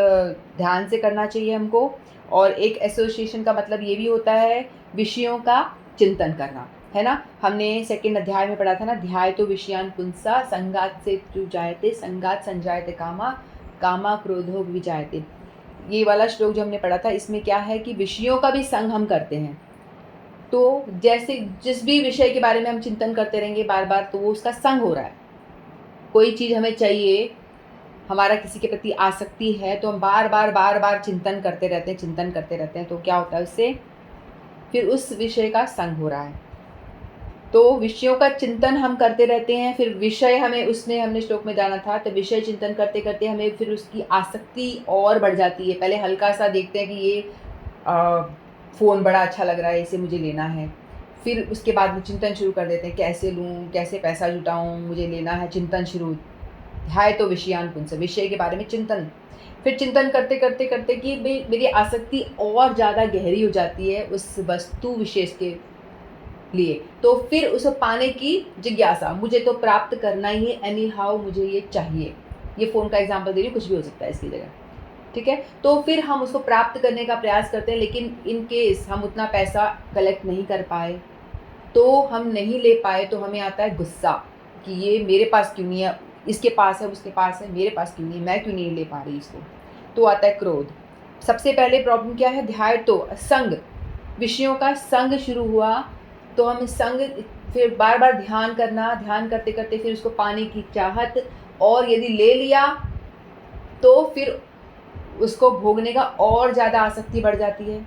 ध्यान से करना चाहिए हमको। और एक एसोसिएशन का मतलब ये भी होता है विषयों का चिंतन करना, है ना। हमने सेकंड अध्याय में पढ़ा था ना, ध्याय तो विषयान पुंसा संगात से जायते, संगात संजायते कामा, कामा क्रोधो विजायते। ये वाला श्लोक जो हमने पढ़ा था, इसमें क्या है कि विषयों का भी संग हम करते हैं। तो जैसे जिस भी विषय के बारे में हम चिंतन करते रहेंगे बार बार, तो वो उसका संग हो रहा है। कोई चीज़ हमें चाहिए, हमारा किसी के प्रति आसक्ति है, तो हम बार बार चिंतन करते रहते हैं, तो क्या होता है उससे, फिर उस विषय का संग हो रहा है। तो विषयों का चिंतन हम करते रहते हैं, फिर विषय हमें, उसमें हमने श्लोक में जाना था, तो विषय चिंतन करते करते हमें फिर उसकी आसक्ति और बढ़ जाती है। पहले हल्का सा देखते हैं कि ये फ़ोन बड़ा अच्छा लग रहा है, इसे मुझे लेना है। फिर उसके बाद में चिंतन शुरू कर देते हैं, कैसे लूँ, कैसे पैसा जुटाऊँ, मुझे लेना है, चिंतन शुरू है। तो विषयान पुंस, विषय के बारे में चिंतन। फिर चिंतन करते करते करते कि मेरी आसक्ति और ज़्यादा गहरी हो जाती है उस वस्तु विशेष के लिए। तो फिर उसे पाने की जिज्ञासा, मुझे तो प्राप्त करना ही है, एनी हाउ मुझे ये चाहिए। ये फ़ोन का एग्जाम्पल दे रही हूँ, कुछ भी हो सकता है इसकी जगह, ठीक है। तो फिर हम उसको प्राप्त करने का प्रयास करते हैं, लेकिन इन केस हम उतना पैसा कलेक्ट नहीं कर पाए, तो हम नहीं ले पाए, तो हमें आता है गुस्सा कि ये मेरे पास क्यों नहीं है, इसके पास है, उसके पास है, मेरे पास क्यों नहीं, मैं क्यों नहीं ले पा रही इसको। तो आता है क्रोध। सबसे पहले प्रॉब्लम क्या है, ध्यान तो संग, विषयों का संग शुरू हुआ, तो हम संग, फिर बार बार ध्यान करना, ध्यान करते करते फिर उसको पाने की चाहत, और यदि ले लिया तो फिर उसको भोगने का और ज़्यादा आसक्ति बढ़ जाती है।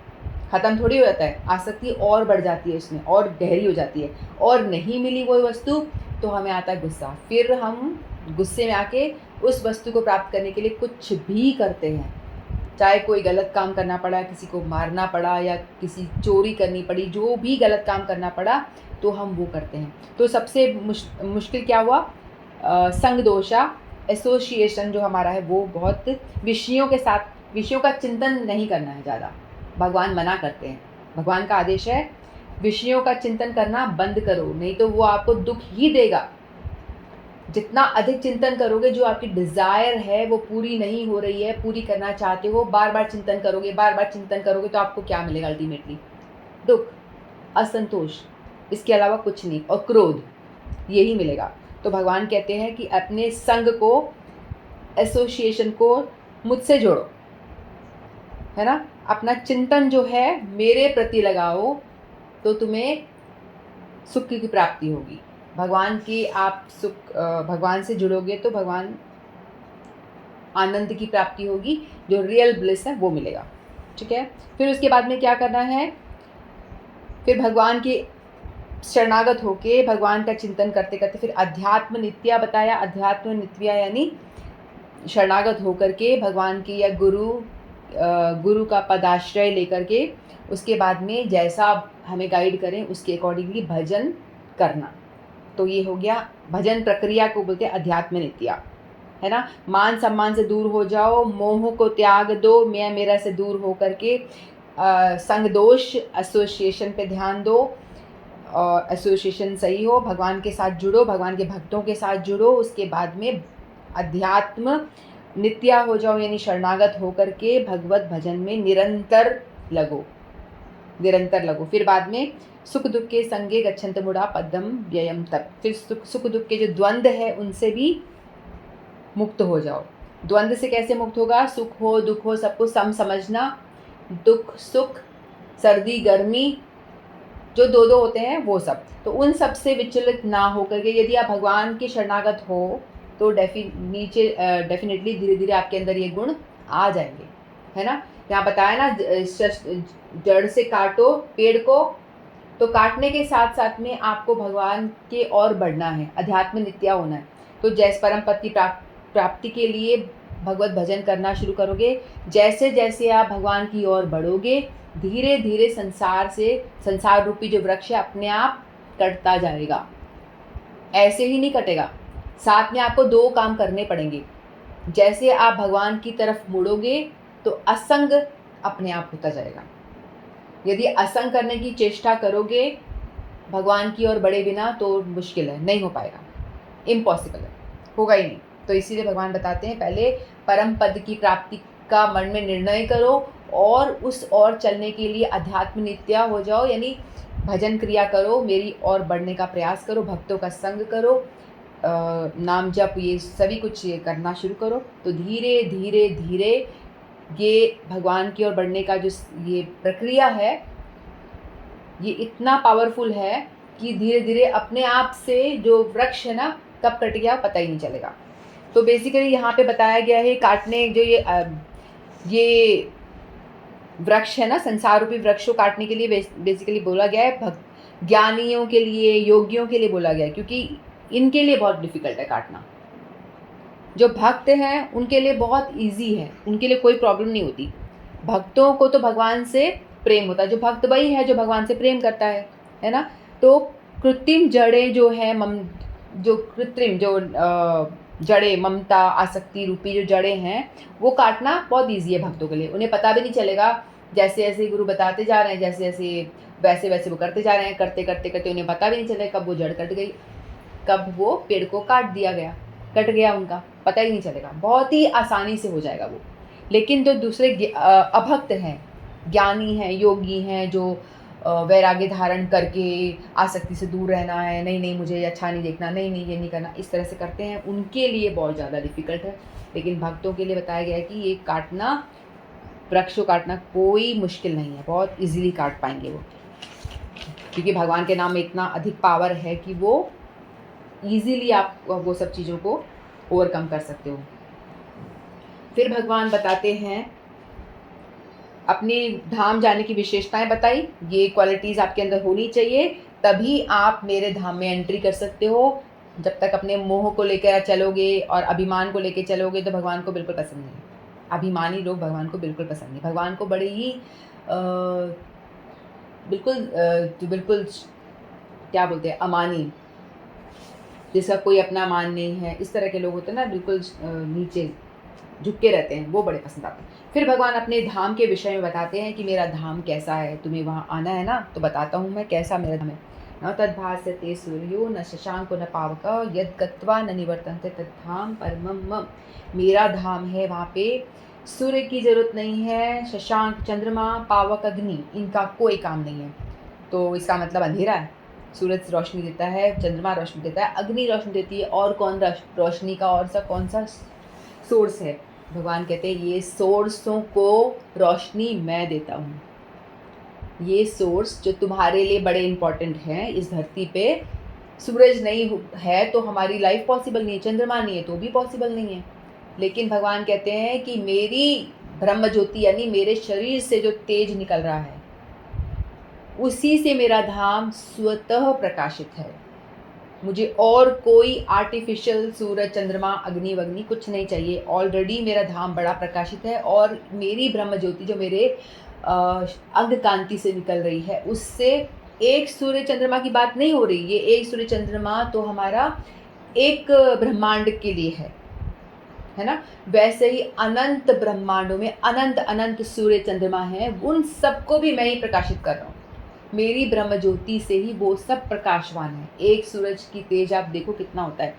ख़त्म थोड़ी हो जाता है, आसक्ति और बढ़ जाती है उसमें, और गहरी हो जाती है। और नहीं मिली वो वस्तु तो हमें आता है गुस्सा। फिर हम गुस्से में आके उस वस्तु को प्राप्त करने के लिए कुछ भी करते हैं, चाहे कोई गलत काम करना पड़ा, किसी को मारना पड़ा या किसी चोरी करनी पड़ी, जो भी गलत काम करना पड़ा तो हम वो करते हैं। तो सबसे मुश्किल क्या हुआ? संग दोषा, एसोसिएशन जो हमारा है वो बहुत विषयों के साथ, विषयों का चिंतन नहीं करना है ज़्यादा। भगवान मना करते हैं, भगवान का आदेश है विषयों का चिंतन करना बंद करो, नहीं तो वो आपको दुख ही देगा। जितना अधिक चिंतन करोगे, जो आपकी डिज़ायर है वो पूरी नहीं हो रही है, पूरी करना चाहते हो, बार बार चिंतन करोगे, बार बार चिंतन करोगे, तो आपको क्या मिलेगा अल्टीमेटली? दुख, असंतोष, इसके अलावा कुछ नहीं, और क्रोध, यही मिलेगा। तो भगवान कहते हैं कि अपने संग को, एसोसिएशन को मुझसे जोड़ो, है ना। अपना चिंतन जो है मेरे प्रति लगाओ, तो तुम्हें सुख की प्राप्ति होगी। भगवान की आप सुख, भगवान से जुड़ोगे तो भगवान आनंद की प्राप्ति होगी, जो रियल ब्लिस है वो मिलेगा। ठीक है। फिर उसके बाद में क्या करना है? फिर भगवान के शरणागत होके भगवान का चिंतन करते करते फिर अध्यात्म नित्या बताया। अध्यात्म नित्या यानी शरणागत होकर के भगवान की या गुरु का पदाश्रय लेकर के उसके बाद में जैसा हमें गाइड करें उसके अकॉर्डिंगली भजन करना। तो ये हो गया भजन प्रक्रिया को बोलते हैं अध्यात्म नित्या, है ना। मान सम्मान से दूर हो जाओ, मोह को त्याग दो, मैं मेरा से दूर हो करके संग दोष, एसोसिएशन पे ध्यान दो, और एसोसिएशन सही हो, भगवान के साथ जुड़ो, भगवान के भक्तों के साथ जुड़ो। उसके बाद में अध्यात्म नित्या हो जाओ, यानी शरणागत होकर के भगवत भजन में निरंतर लगो, निरंतर लगो। फिर बाद में सुख दुख के संगे गच्छन्त मुड़ा पदम व्ययम तप। फिर सुख दुख के जो द्वंद्व है उनसे भी मुक्त हो जाओ। द्वंद्व से कैसे मुक्त होगा? सुख हो दुख हो सबको सम समझना, दुख सुख, सर्दी गर्मी, जो दो दो होते हैं वो सब, तो उन सब से विचलित ना होकर के यदि आप भगवान के शरणागत हो तो डेफिनेटली धीरे धीरे आपके अंदर ये गुण आ जाएंगे, है ना। यहाँ बताया ना, जड़ से काटो पेड़ को, तो काटने के साथ साथ में आपको भगवान के और बढ़ना है, अध्यात्म नित्या होना है। तो जैसे परम पद की प्राप्ति के लिए भगवत भजन करना शुरू करोगे, जैसे जैसे आप भगवान की ओर बढ़ोगे, धीरे धीरे संसार रूपी जो वृक्ष है अपने आप कटता जाएगा। ऐसे ही नहीं कटेगा, साथ में आपको दो काम करने पड़ेंगे। जैसे आप भगवान की तरफ मुड़ोगे तो असंग अपने आप होता जाएगा। यदि असंग करने की चेष्टा करोगे भगवान की ओर बढ़े बिना तो मुश्किल है, नहीं हो पाएगा, इम्पॉसिबल है, होगा ही नहीं। तो इसीलिए भगवान बताते हैं पहले परम पद की प्राप्ति का मन में निर्णय करो और उस ओर चलने के लिए अध्यात्म नित्या हो जाओ, यानी भजन क्रिया करो, मेरी ओर बढ़ने का प्रयास करो, भक्तों का संग करो, नाम जप, ये सभी कुछ ये करना शुरू करो। तो धीरे धीरे धीरे ये भगवान की ओर बढ़ने का जो ये प्रक्रिया है ये इतना पावरफुल है कि धीरे धीरे अपने आप से जो वृक्ष है ना कब कट गया पता ही नहीं चलेगा। तो बेसिकली यहाँ पे बताया गया है काटने, जो ये वृक्ष है ना, संसार रूपी वृक्ष को काटने के लिए बेसिकली बोला गया है, ज्ञानियों के लिए, योगियों के लिए बोला गया है, क्योंकि इनके लिए बहुत डिफिकल्ट है काटना। जो भक्त हैं उनके लिए बहुत इजी है, उनके लिए कोई प्रॉब्लम नहीं होती। भक्तों को तो भगवान से प्रेम होता है, जो भक्त वही है जो भगवान से प्रेम करता है ना। तो कृत्रिम जड़ें जो है, जो कृत्रिम जो जड़ें, ममता आसक्ति रूपी जो जड़ें हैं वो काटना बहुत ईजी है भक्तों के लिए। उन्हें पता भी नहीं चलेगा, जैसे जैसे गुरु बताते जा रहे हैं जैसे जैसे वैसे वैसे वो करते जा रहे हैं, करते करते करते उन्हें पता भी नहीं चलेगा कब वो जड़ कट गई, कब वो पेड़ को काट दिया गया, कट गया उनका, पता ही नहीं चलेगा, बहुत ही आसानी से हो जाएगा वो। लेकिन जो दूसरे अभक्त हैं, ज्ञानी हैं, योगी हैं, जो वैराग्य धारण करके आसक्ति से दूर रहना है, नहीं नहीं मुझे अच्छा नहीं देखना, नहीं नहीं ये नहीं करना, इस तरह से करते हैं, उनके लिए बहुत ज़्यादा डिफ़िकल्ट है। लेकिन भक्तों के लिए बताया गया है कि ये काटना, वृक्ष को काटना कोई मुश्किल नहीं है, बहुत इजीली काट पाएंगे वो, क्योंकि भगवान के नाम में इतना अधिक पावर है कि वो ईजीली आप वो सब चीज़ों को ओवरकम कर सकते हो। फिर भगवान बताते हैं अपनी धाम जाने की विशेषताएं बताई, ये क्वालिटीज़ आपके अंदर होनी चाहिए, तभी आप मेरे धाम में एंट्री कर सकते हो। जब तक अपने मोह को लेकर चलोगे और अभिमान को लेकर चलोगे तो भगवान को बिल्कुल पसंद नहीं। अभिमानी लोग भगवान को बिल्कुल पसंद नहीं। भगवान को बड़े ही जो बिल्कुल क्या बोलते हैं, अमानी, जिसका कोई अपना मान नहीं है, इस तरह के लोग होते हैं ना, बिल्कुल नीचे झुक के रहते हैं, वो बड़े पसंद आते हैं। फिर भगवान अपने धाम के विषय में बताते हैं कि मेरा धाम कैसा है, तुम्हें वहाँ आना है ना, तो बताता हूँ मैं कैसा मेरा धाम है। न तद्भास्यते सूर्यो न शशांको न पावक यद गत्वा न निवर्तन्ते तद्धाम परमं मम। मेरा धाम है, वहाँ पे सूर्य की जरूरत नहीं है, शशांक, चंद्रमा, पावक, अग्नि, इनका कोई काम नहीं है। तो इसका मतलब अंधेरा है। सूरज रोशनी देता है, चंद्रमा रोशनी देता है, अग्नि रोशनी देती है, और कौन रोशनी का और सा कौन सा सोर्स है? भगवान कहते हैं ये सोर्सों को रोशनी मैं देता हूँ। ये सोर्स जो तुम्हारे लिए बड़े इंपॉर्टेंट हैं इस धरती पे, सूरज नहीं है तो हमारी लाइफ पॉसिबल नहीं है, चंद्रमा नहीं है तो भी पॉसिबल नहीं है। लेकिन भगवान कहते हैं कि मेरी ब्रह्म ज्योति यानी मेरे शरीर से जो तेज निकल रहा है, उसी से मेरा धाम स्वतः प्रकाशित है। मुझे और कोई आर्टिफिशियल सूरज, चंद्रमा, अग्नि वग्नि कुछ नहीं चाहिए। ऑलरेडी मेरा धाम बड़ा प्रकाशित है, और मेरी ब्रह्म ज्योति जो मेरे अंग कांति से निकल रही है, उससे एक सूर्य चंद्रमा की बात नहीं हो रही। ये एक सूर्य चंद्रमा तो हमारा एक ब्रह्मांड के लिए है ना। वैसे ही अनंत ब्रह्मांडों में अनंत अनंत सूर्य चंद्रमा हैं, उन सबको भी मैं ही प्रकाशित कर रहा हूँ। मेरी ब्रह्म ज्योति से ही वो सब प्रकाशवान है। एक सूरज की तेज आप देखो कितना होता है,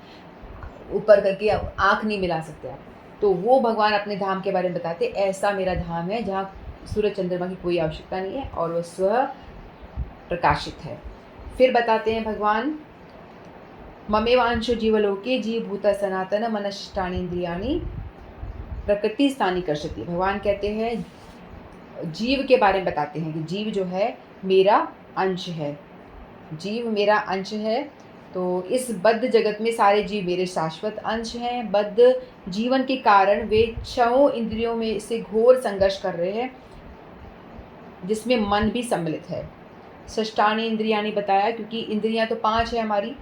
ऊपर करके आँख नहीं मिला सकते आप। तो वो भगवान अपने धाम के बारे में बताते, ऐसा मेरा धाम है जहाँ सूरज चंद्रमा की कोई आवश्यकता नहीं है और वो स्वयं प्रकाशित है। फिर बताते हैं भगवान, ममेवांशो जीवलोके जीवभूत सनातन मनष्ठानी इंद्रियाणी प्रकृति स्थानी कर्षति। भगवान कहते हैं जीव के बारे में बताते हैं कि जीव जो है मेरा अंश है, जीव मेरा अंश है। तो इस बद्ध जगत में सारे जीव मेरे शाश्वत अंश हैं। बद्ध जीवन के कारण वे छहों इंद्रियों में से घोर संघर्ष कर रहे हैं, जिसमें मन भी सम्मिलित है। षष्ठानी इंद्रियाणी बताया क्योंकि इंद्रियां तो 5 है हमारी,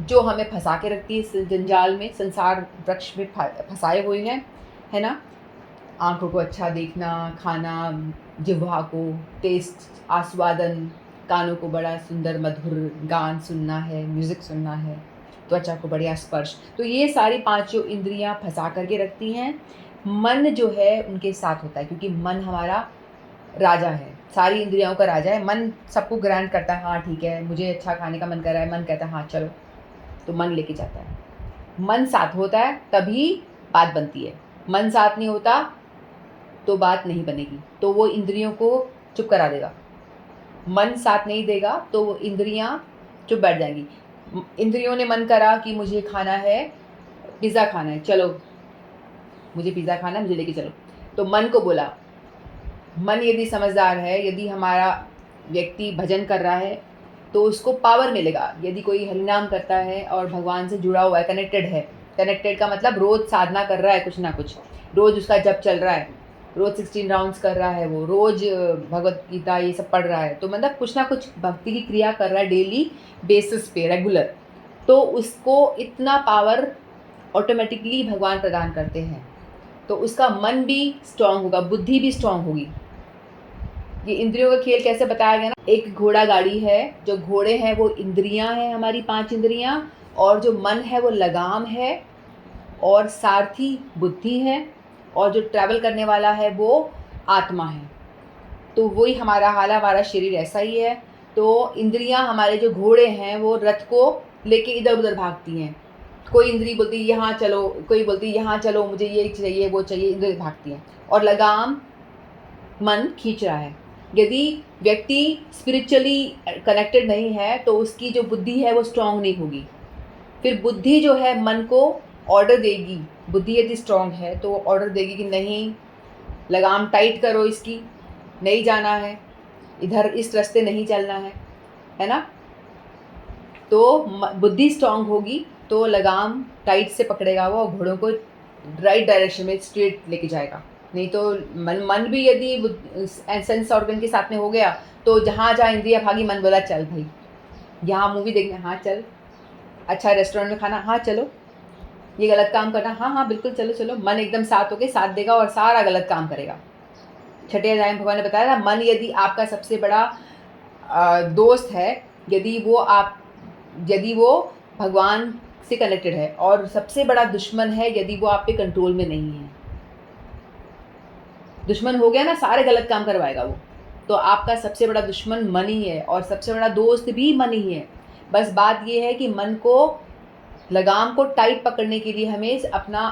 जो हमें फंसा के रखती है इस जंजाल में, संसार वृक्ष में फंसाए हुए हैं, है ना। आँखों को अच्छा देखना, खाना, जिह्वा को टेस्ट, आस्वादन, कानों को बड़ा सुंदर मधुर गान सुनना है, म्यूज़िक सुनना है, त्वचा को बढ़िया स्पर्श। तो ये सारी 5 इंद्रियां फंसा करके रखती हैं। मन जो है उनके साथ होता है, क्योंकि मन हमारा राजा है, सारी इंद्रियों का राजा है। मन सबको ग्रांट करता है, हाँ ठीक है मुझे अच्छा खाने का मन कर रहा है, मन कहता है हाँ चलो, तो मन लेके जाता है। मन साथ होता है तभी बात बनती है, मन साथ नहीं होता तो बात नहीं बनेगी, तो वो इंद्रियों को चुप करा देगा। मन साथ नहीं देगा तो वो इंद्रियां चुप बैठ जाएंगी। इंद्रियों ने मन करा कि मुझे खाना है, पिज़्ज़ा खाना है, चलो मुझे पिज़्ज़ा खाना है, मुझे लेके चलो, तो मन को बोला। मन यदि समझदार है, यदि हमारा व्यक्ति भजन कर रहा है तो उसको पावर मिलेगा। यदि कोई हरिनाम करता है और भगवान से जुड़ा हुआ है, कनेक्टेड है, कनेक्टेड का मतलब रोज़ साधना कर रहा है, कुछ ना कुछ रोज़ उसका जप चल रहा है, रोज़ 16 राउंड्स कर रहा है, वो रोज़ भगवत गीता ये सब पढ़ रहा है, तो मतलब कुछ ना कुछ भक्ति की क्रिया कर रहा है डेली बेसिस पे, रेगुलर, तो उसको इतना पावर ऑटोमेटिकली भगवान प्रदान करते हैं। तो उसका मन भी स्ट्रांग होगा, बुद्धि भी स्ट्रांग होगी। ये इंद्रियों का खेल कैसे बताया गया ना, एक घोड़ा गाड़ी है, जो घोड़े हैं वो इंद्रियां हैं, हमारी 5 इंद्रियां, और जो मन है वो लगाम है, और सारथी बुद्धि है, और जो ट्रैवल करने वाला है वो आत्मा है। तो वही हमारा हाल, हमारा शरीर ऐसा ही है। तो इंद्रियां हमारे जो घोड़े हैं वो रथ को लेके इधर उधर भागती हैं। कोई इंद्री बोलती है यहाँ चलो, कोई बोलती है यहाँ चलो, मुझे ये चाहिए वो चाहिए, इधर भागती हैं, और लगाम मन खींच रहा है। यदि व्यक्ति स्पिरिचुअली कनेक्टेड नहीं है तो उसकी जो बुद्धि है वो स्ट्रांग नहीं होगी। फिर बुद्धि जो है मन को ऑर्डर देगी, बुद्धि यदि स्ट्रांग है तो ऑर्डर देगी कि नहीं, लगाम टाइट करो, इसकी नहीं जाना है, इधर इस रास्ते नहीं चलना है ना। तो बुद्धि स्ट्रांग होगी तो लगाम टाइट से पकड़ेगा वो, घोड़ों को राइट डायरेक्शन में स्ट्रेट लेके जाएगा। नहीं तो मन भी यदि सेंस ऑर्गन के साथ में हो गया तो जहाँ जहाँ इंद्रिया भागी मन बोला चल भाई, यहाँ मूवी देखने, हाँ चल, अच्छा रेस्टोरेंट में खाना, हाँ चलो, ये गलत काम करना, हाँ हाँ बिल्कुल चलो चलो, मन एकदम साथ होके साथ देगा और सारा गलत काम करेगा। छठे अध्याय में भगवान ने बताया ना, मन यदि आपका सबसे बड़ा दोस्त है, यदि वो भगवान से कनेक्टेड है, और सबसे बड़ा दुश्मन है यदि वो आप पे कंट्रोल में नहीं है। दुश्मन हो गया ना, सारे गलत काम करवाएगा वो। तो आपका सबसे बड़ा दुश्मन मन ही है और सबसे बड़ा दोस्त भी मन ही है। बस बात ये है कि मन को, लगाम को टाइट पकड़ने के लिए हमें अपना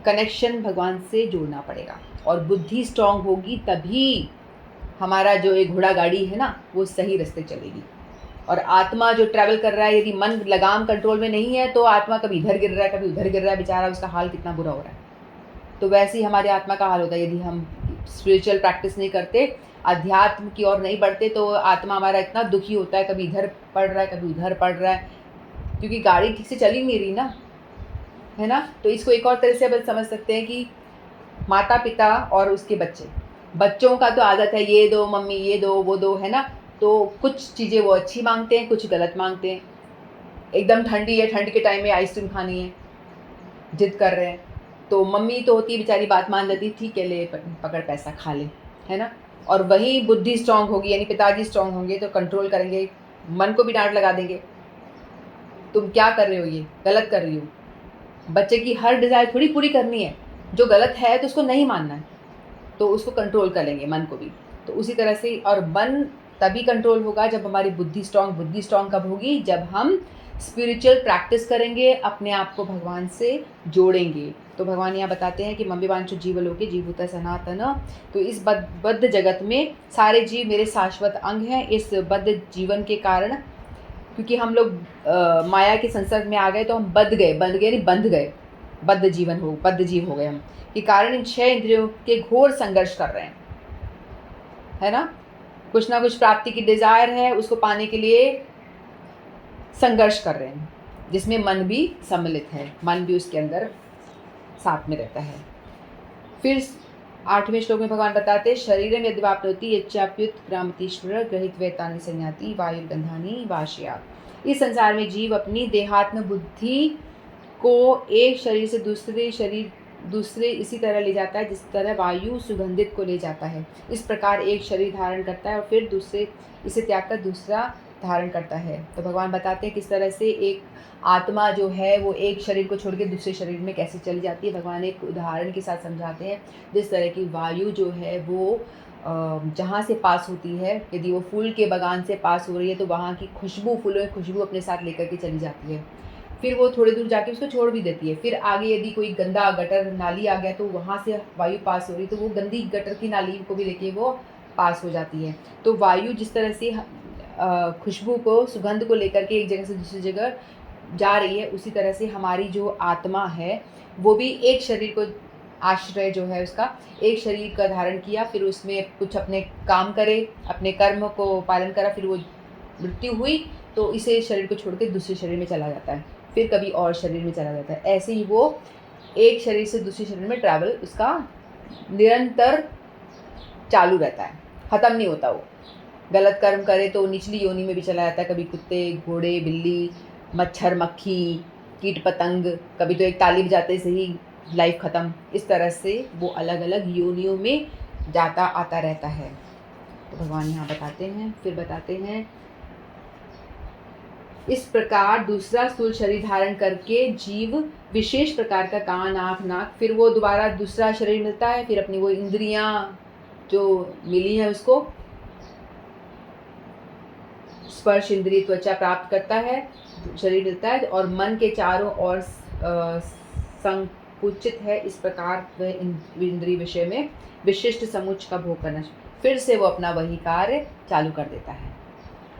कनेक्शन भगवान से जोड़ना पड़ेगा, और बुद्धि स्ट्रांग होगी तभी हमारा जो एक घोड़ा गाड़ी है ना वो सही रास्ते चलेगी। और आत्मा जो ट्रैवल कर रहा है, यदि मन लगाम कंट्रोल में नहीं है तो आत्मा कभी इधर गिर रहा है कभी उधर गिर रहा है, बेचारा उसका हाल कितना बुरा हो रहा है। तो वैसे ही हमारी आत्मा का हाल होता है, यदि हम स्पिरिचुअल प्रैक्टिस नहीं करते, अध्यात्म की ओर नहीं बढ़ते, तो आत्मा हमारा इतना दुखी होता है, कभी इधर पड़ रहा है कभी उधर पड़ रहा है, क्योंकि गाड़ी ठीक से चल ही नहीं रही ना, है ना। तो इसको एक और तरह से अपन समझ सकते हैं कि माता पिता और उसके बच्चों का तो आदत है ये दो मम्मी, ये दो वो दो, है ना। तो कुछ चीज़ें वो अच्छी मांगते हैं, कुछ गलत मांगते हैं। एकदम ठंडी है, ठंड के टाइम में आइसक्रीम खानी है, जिद कर रहे हैं, तो मम्मी तो होती है बेचारी, बात मान लेती, ठीक है ले पकड़ पैसा खा ले, है ना। और वही बुद्धि स्ट्रांग होगी, यानी पिताजी स्ट्रांग होंगे तो कंट्रोल करेंगे, मन को भी डांट लगा देंगे, तुम क्या कर रहे हो, ये गलत कर रही हो। बच्चे की हर डिज़ायर थोड़ी पूरी करनी है, जो गलत है तो उसको नहीं मानना है, तो उसको कंट्रोल करेंगे मन को भी। तो उसी तरह से, और मन तभी कंट्रोल होगा जब हमारी बुद्धि स्ट्रांग कब होगी, जब हम स्पिरिचुअल प्रैक्टिस करेंगे, अपने आप को भगवान से जोड़ेंगे। तो भगवान यहाँ बताते हैं कि मम्मीवांशु जीवलोके जीवभूता सनातन। तो इस बद्ध जगत में सारे जीव मेरे शाश्वत अंग हैं। इस बद्ध जीवन के कारण, क्योंकि हम लोग माया के संसर्ग में आ गए, तो हम बंध गए यानी बंध गए, बद्ध जीव हो गए हम, के कारण इन 6 इंद्रियों के घोर संघर्ष कर रहे हैं, है ना। कुछ ना कुछ प्राप्ति की डिजायर है, उसको पाने के लिए संघर्ष कर रहे हैं, जिसमें मन भी सम्मिलित है, मन भी उसके अंदर साथ में रहता है। फिर 8वें श्लोक में भगवान बताते हैं, शरीरम यद्वाप्नोति यच्चाप्युत्क्रामतीश्वर गृहीत वेतानि संयाति वायुर्गंधानि वाशयात्। इस संसार में जीव अपनी देहात्म बुद्धि को एक शरीर से दूसरे इसी तरह ले जाता है जिस तरह वायु सुगंधित को ले जाता है। इस प्रकार एक शरीर धारण करता है और फिर दूसरे इसे त्याग कर दूसरा धारण करता है। तो भगवान बताते हैं किस तरह से एक आत्मा जो है वो एक शरीर को छोड़ के दूसरे शरीर में कैसे चली जाती है। भगवान एक उदाहरण के साथ समझाते हैं, जिस तरह की वायु जो है वो जहाँ से पास होती है, यदि वो फूल के बागान से पास हो रही है तो वहाँ की फूलों की खुशबू अपने साथ लेकर के चली जाती है। फिर वो थोड़ी दूर जाके उसको छोड़ भी देती है। फिर आगे यदि कोई गंदा गटर नाली आ गया तो वहाँ से वायु पास हो रही, तो वो गंदी गटर की नाली को भी लेके वो पास हो जाती है। तो वायु जिस तरह से खुशबू को, सुगंध को लेकर के एक जगह से दूसरी जगह जा रही है, उसी तरह से हमारी जो आत्मा है वो भी एक शरीर को, आश्रय जो है उसका, एक शरीर का धारण किया, फिर उसमें कुछ अपने काम करे, अपने कर्म को पालन करा, फिर वो मृत्यु हुई तो इसे शरीर को छोड़ के दूसरे शरीर में चला जाता है, फिर कभी और शरीर में चला जाता है। ऐसे ही वो एक शरीर से दूसरे शरीर में ट्रैवल उसका निरंतर चालू रहता है, ख़त्म नहीं होता। वो गलत कर्म करे तो निचली योनि में भी चला जाता है, कभी कुत्ते, घोड़े, बिल्ली, मच्छर, मक्खी, कीट पतंग, कभी तो एक ताली बजाते से ही लाइफ ख़त्म। इस तरह से वो अलग अलग योनियों में जाता आता रहता है। तो भगवान यहाँ बताते हैं, फिर बताते हैं, इस प्रकार दूसरा स्थूल शरीर धारण करके जीव विशेष प्रकार का कान, आँख, नाक, फिर वो दोबारा दूसरा शरीर मिलता है, फिर अपनी वो इंद्रियां जो मिली है उसको स्पर्श इंद्रिय, त्वचा प्राप्त करता है, शरीर मिलता है, और मन के चारों ओर संकुचित है। इस प्रकार वह इंद्रिय विषय में विशिष्ट समुच्च का भोग करना, फिर से वो अपना वही कार्य चालू कर देता है।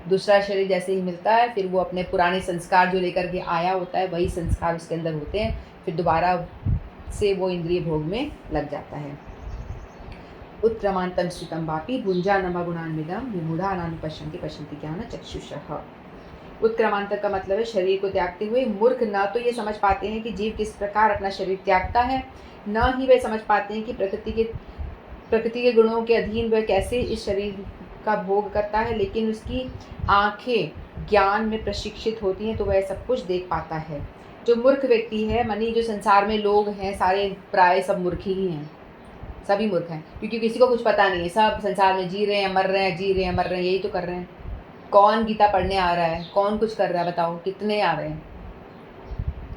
दूसरा शरीर जैसे ही मिलता है, फिर वो अपने पुराने संस्कार जो लेकर के आया होता है वही संस्कार उसके अंदर होते हैं, फिर दोबारा से वो इंद्रिय भोग में लग जाता है। उत्क्रमांतं श्रुतं वापि भुञ्जानमगुणान्वितं विमूढानानु पश्यन्ति ज्ञान चक्षुषः। उत्क्रमांत का मतलब है शरीर को त्यागते हुए मूर्ख न तो ये समझ पाते हैं कि जीव किस प्रकार अपना शरीर त्यागता है, न ही वे समझ पाते हैं कि प्रकृति के प्रकृति के गुणों के अधीन वह कैसे इस शरीर का भोग करता है, लेकिन उसकी आंखें ज्ञान में प्रशिक्षित होती हैं तो वह सब कुछ देख पाता है। जो मूर्ख व्यक्ति है, मानी जो संसार में लोग हैं सारे प्राय सब मूर्ख ही हैं, सभी मूर्ख हैं, क्योंकि किसी को कुछ पता नहीं है। सब संसार में जी रहे हैं, मर रहे हैं, जी रहे हैं, मर रहे हैं, यही तो कर रहे हैं। कौन गीता पढ़ने आ रहा है, कौन कुछ कर रहा है, बताओ कितने आ रहे हैं।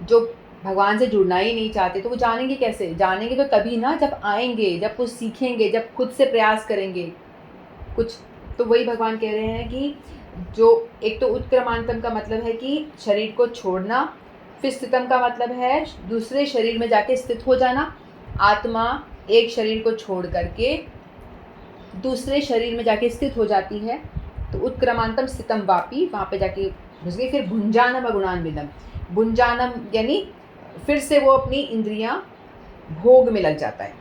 जो भगवान से जुड़ना ही नहीं चाहते तो वो जानेंगे कैसे? जानेंगे तो तभी ना जब आएंगे, जब कुछ सीखेंगे, जब खुद से प्रयास करेंगे कुछ। तो वही भगवान कह रहे हैं कि जो एक तो उत्क्रमांतम का मतलब है कि शरीर को छोड़ना, फिर स्थितम का मतलब है दूसरे शरीर में जाके स्थित हो जाना। आत्मा एक शरीर को छोड़ करके दूसरे शरीर में जाके स्थित हो जाती है, तो उत्क्रमांतम स्थितम वापी, वहाँ पे जाके घुस गई। फिर भुंजानम अगुणान्वितम, भुंजानम यानी फिर से वो अपनी इंद्रियां भोग में लग जाता है,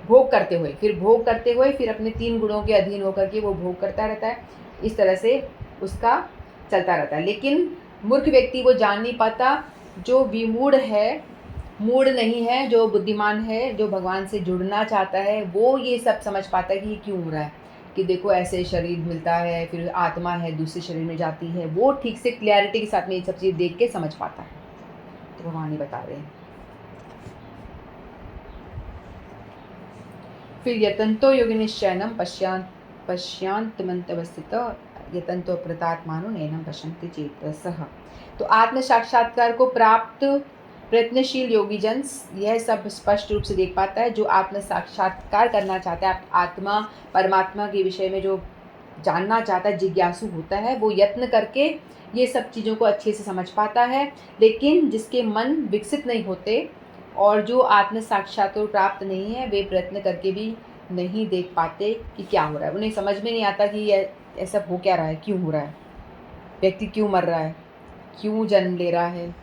भोग करते हुए, फिर भोग करते हुए फिर अपने 3 गुणों के अधीन होकर के वो भोग करता रहता है। इस तरह से उसका चलता रहता है। लेकिन मूर्ख व्यक्ति वो जान नहीं पाता। जो विमूढ़ है, मूढ़ नहीं है, जो बुद्धिमान है, जो भगवान से जुड़ना चाहता है, वो ये सब समझ पाता है कि ये क्यों हो रहा है, कि देखो ऐसे शरीर मिलता है, फिर आत्मा है दूसरे शरीर में जाती है। वो ठीक से क्लैरिटी के साथ में ये सब चीज़ देख के समझ पाता है। तो भगवान ही बता रहे हैं। फिर यतंतो योगिनिश्चयनम पश्यांतमंतवस्थित यतंतो प्रतात्मानो नैनम पश्यन्ति चेतसः। तो आत्म साक्षात्कार को प्राप्त प्रयत्नशील योगी जन यह सब स्पष्ट रूप से देख पाता है। जो आत्म साक्षात्कार करना चाहता है, आत्मा परमात्मा के विषय में जो जानना चाहता है, जिज्ञासु होता है, वो यत्न करके ये सब चीज़ों को अच्छे से समझ पाता है। लेकिन जिसके मन विकसित नहीं होते और जो आत्म साक्षात्कार प्राप्त नहीं है, वे प्रयत्न करके भी नहीं देख पाते कि क्या हो रहा है। उन्हें समझ में नहीं आता कि ऐसा हो क्या रहा है, क्यों हो रहा है, व्यक्ति क्यों मर रहा है, क्यों जन्म ले रहा है,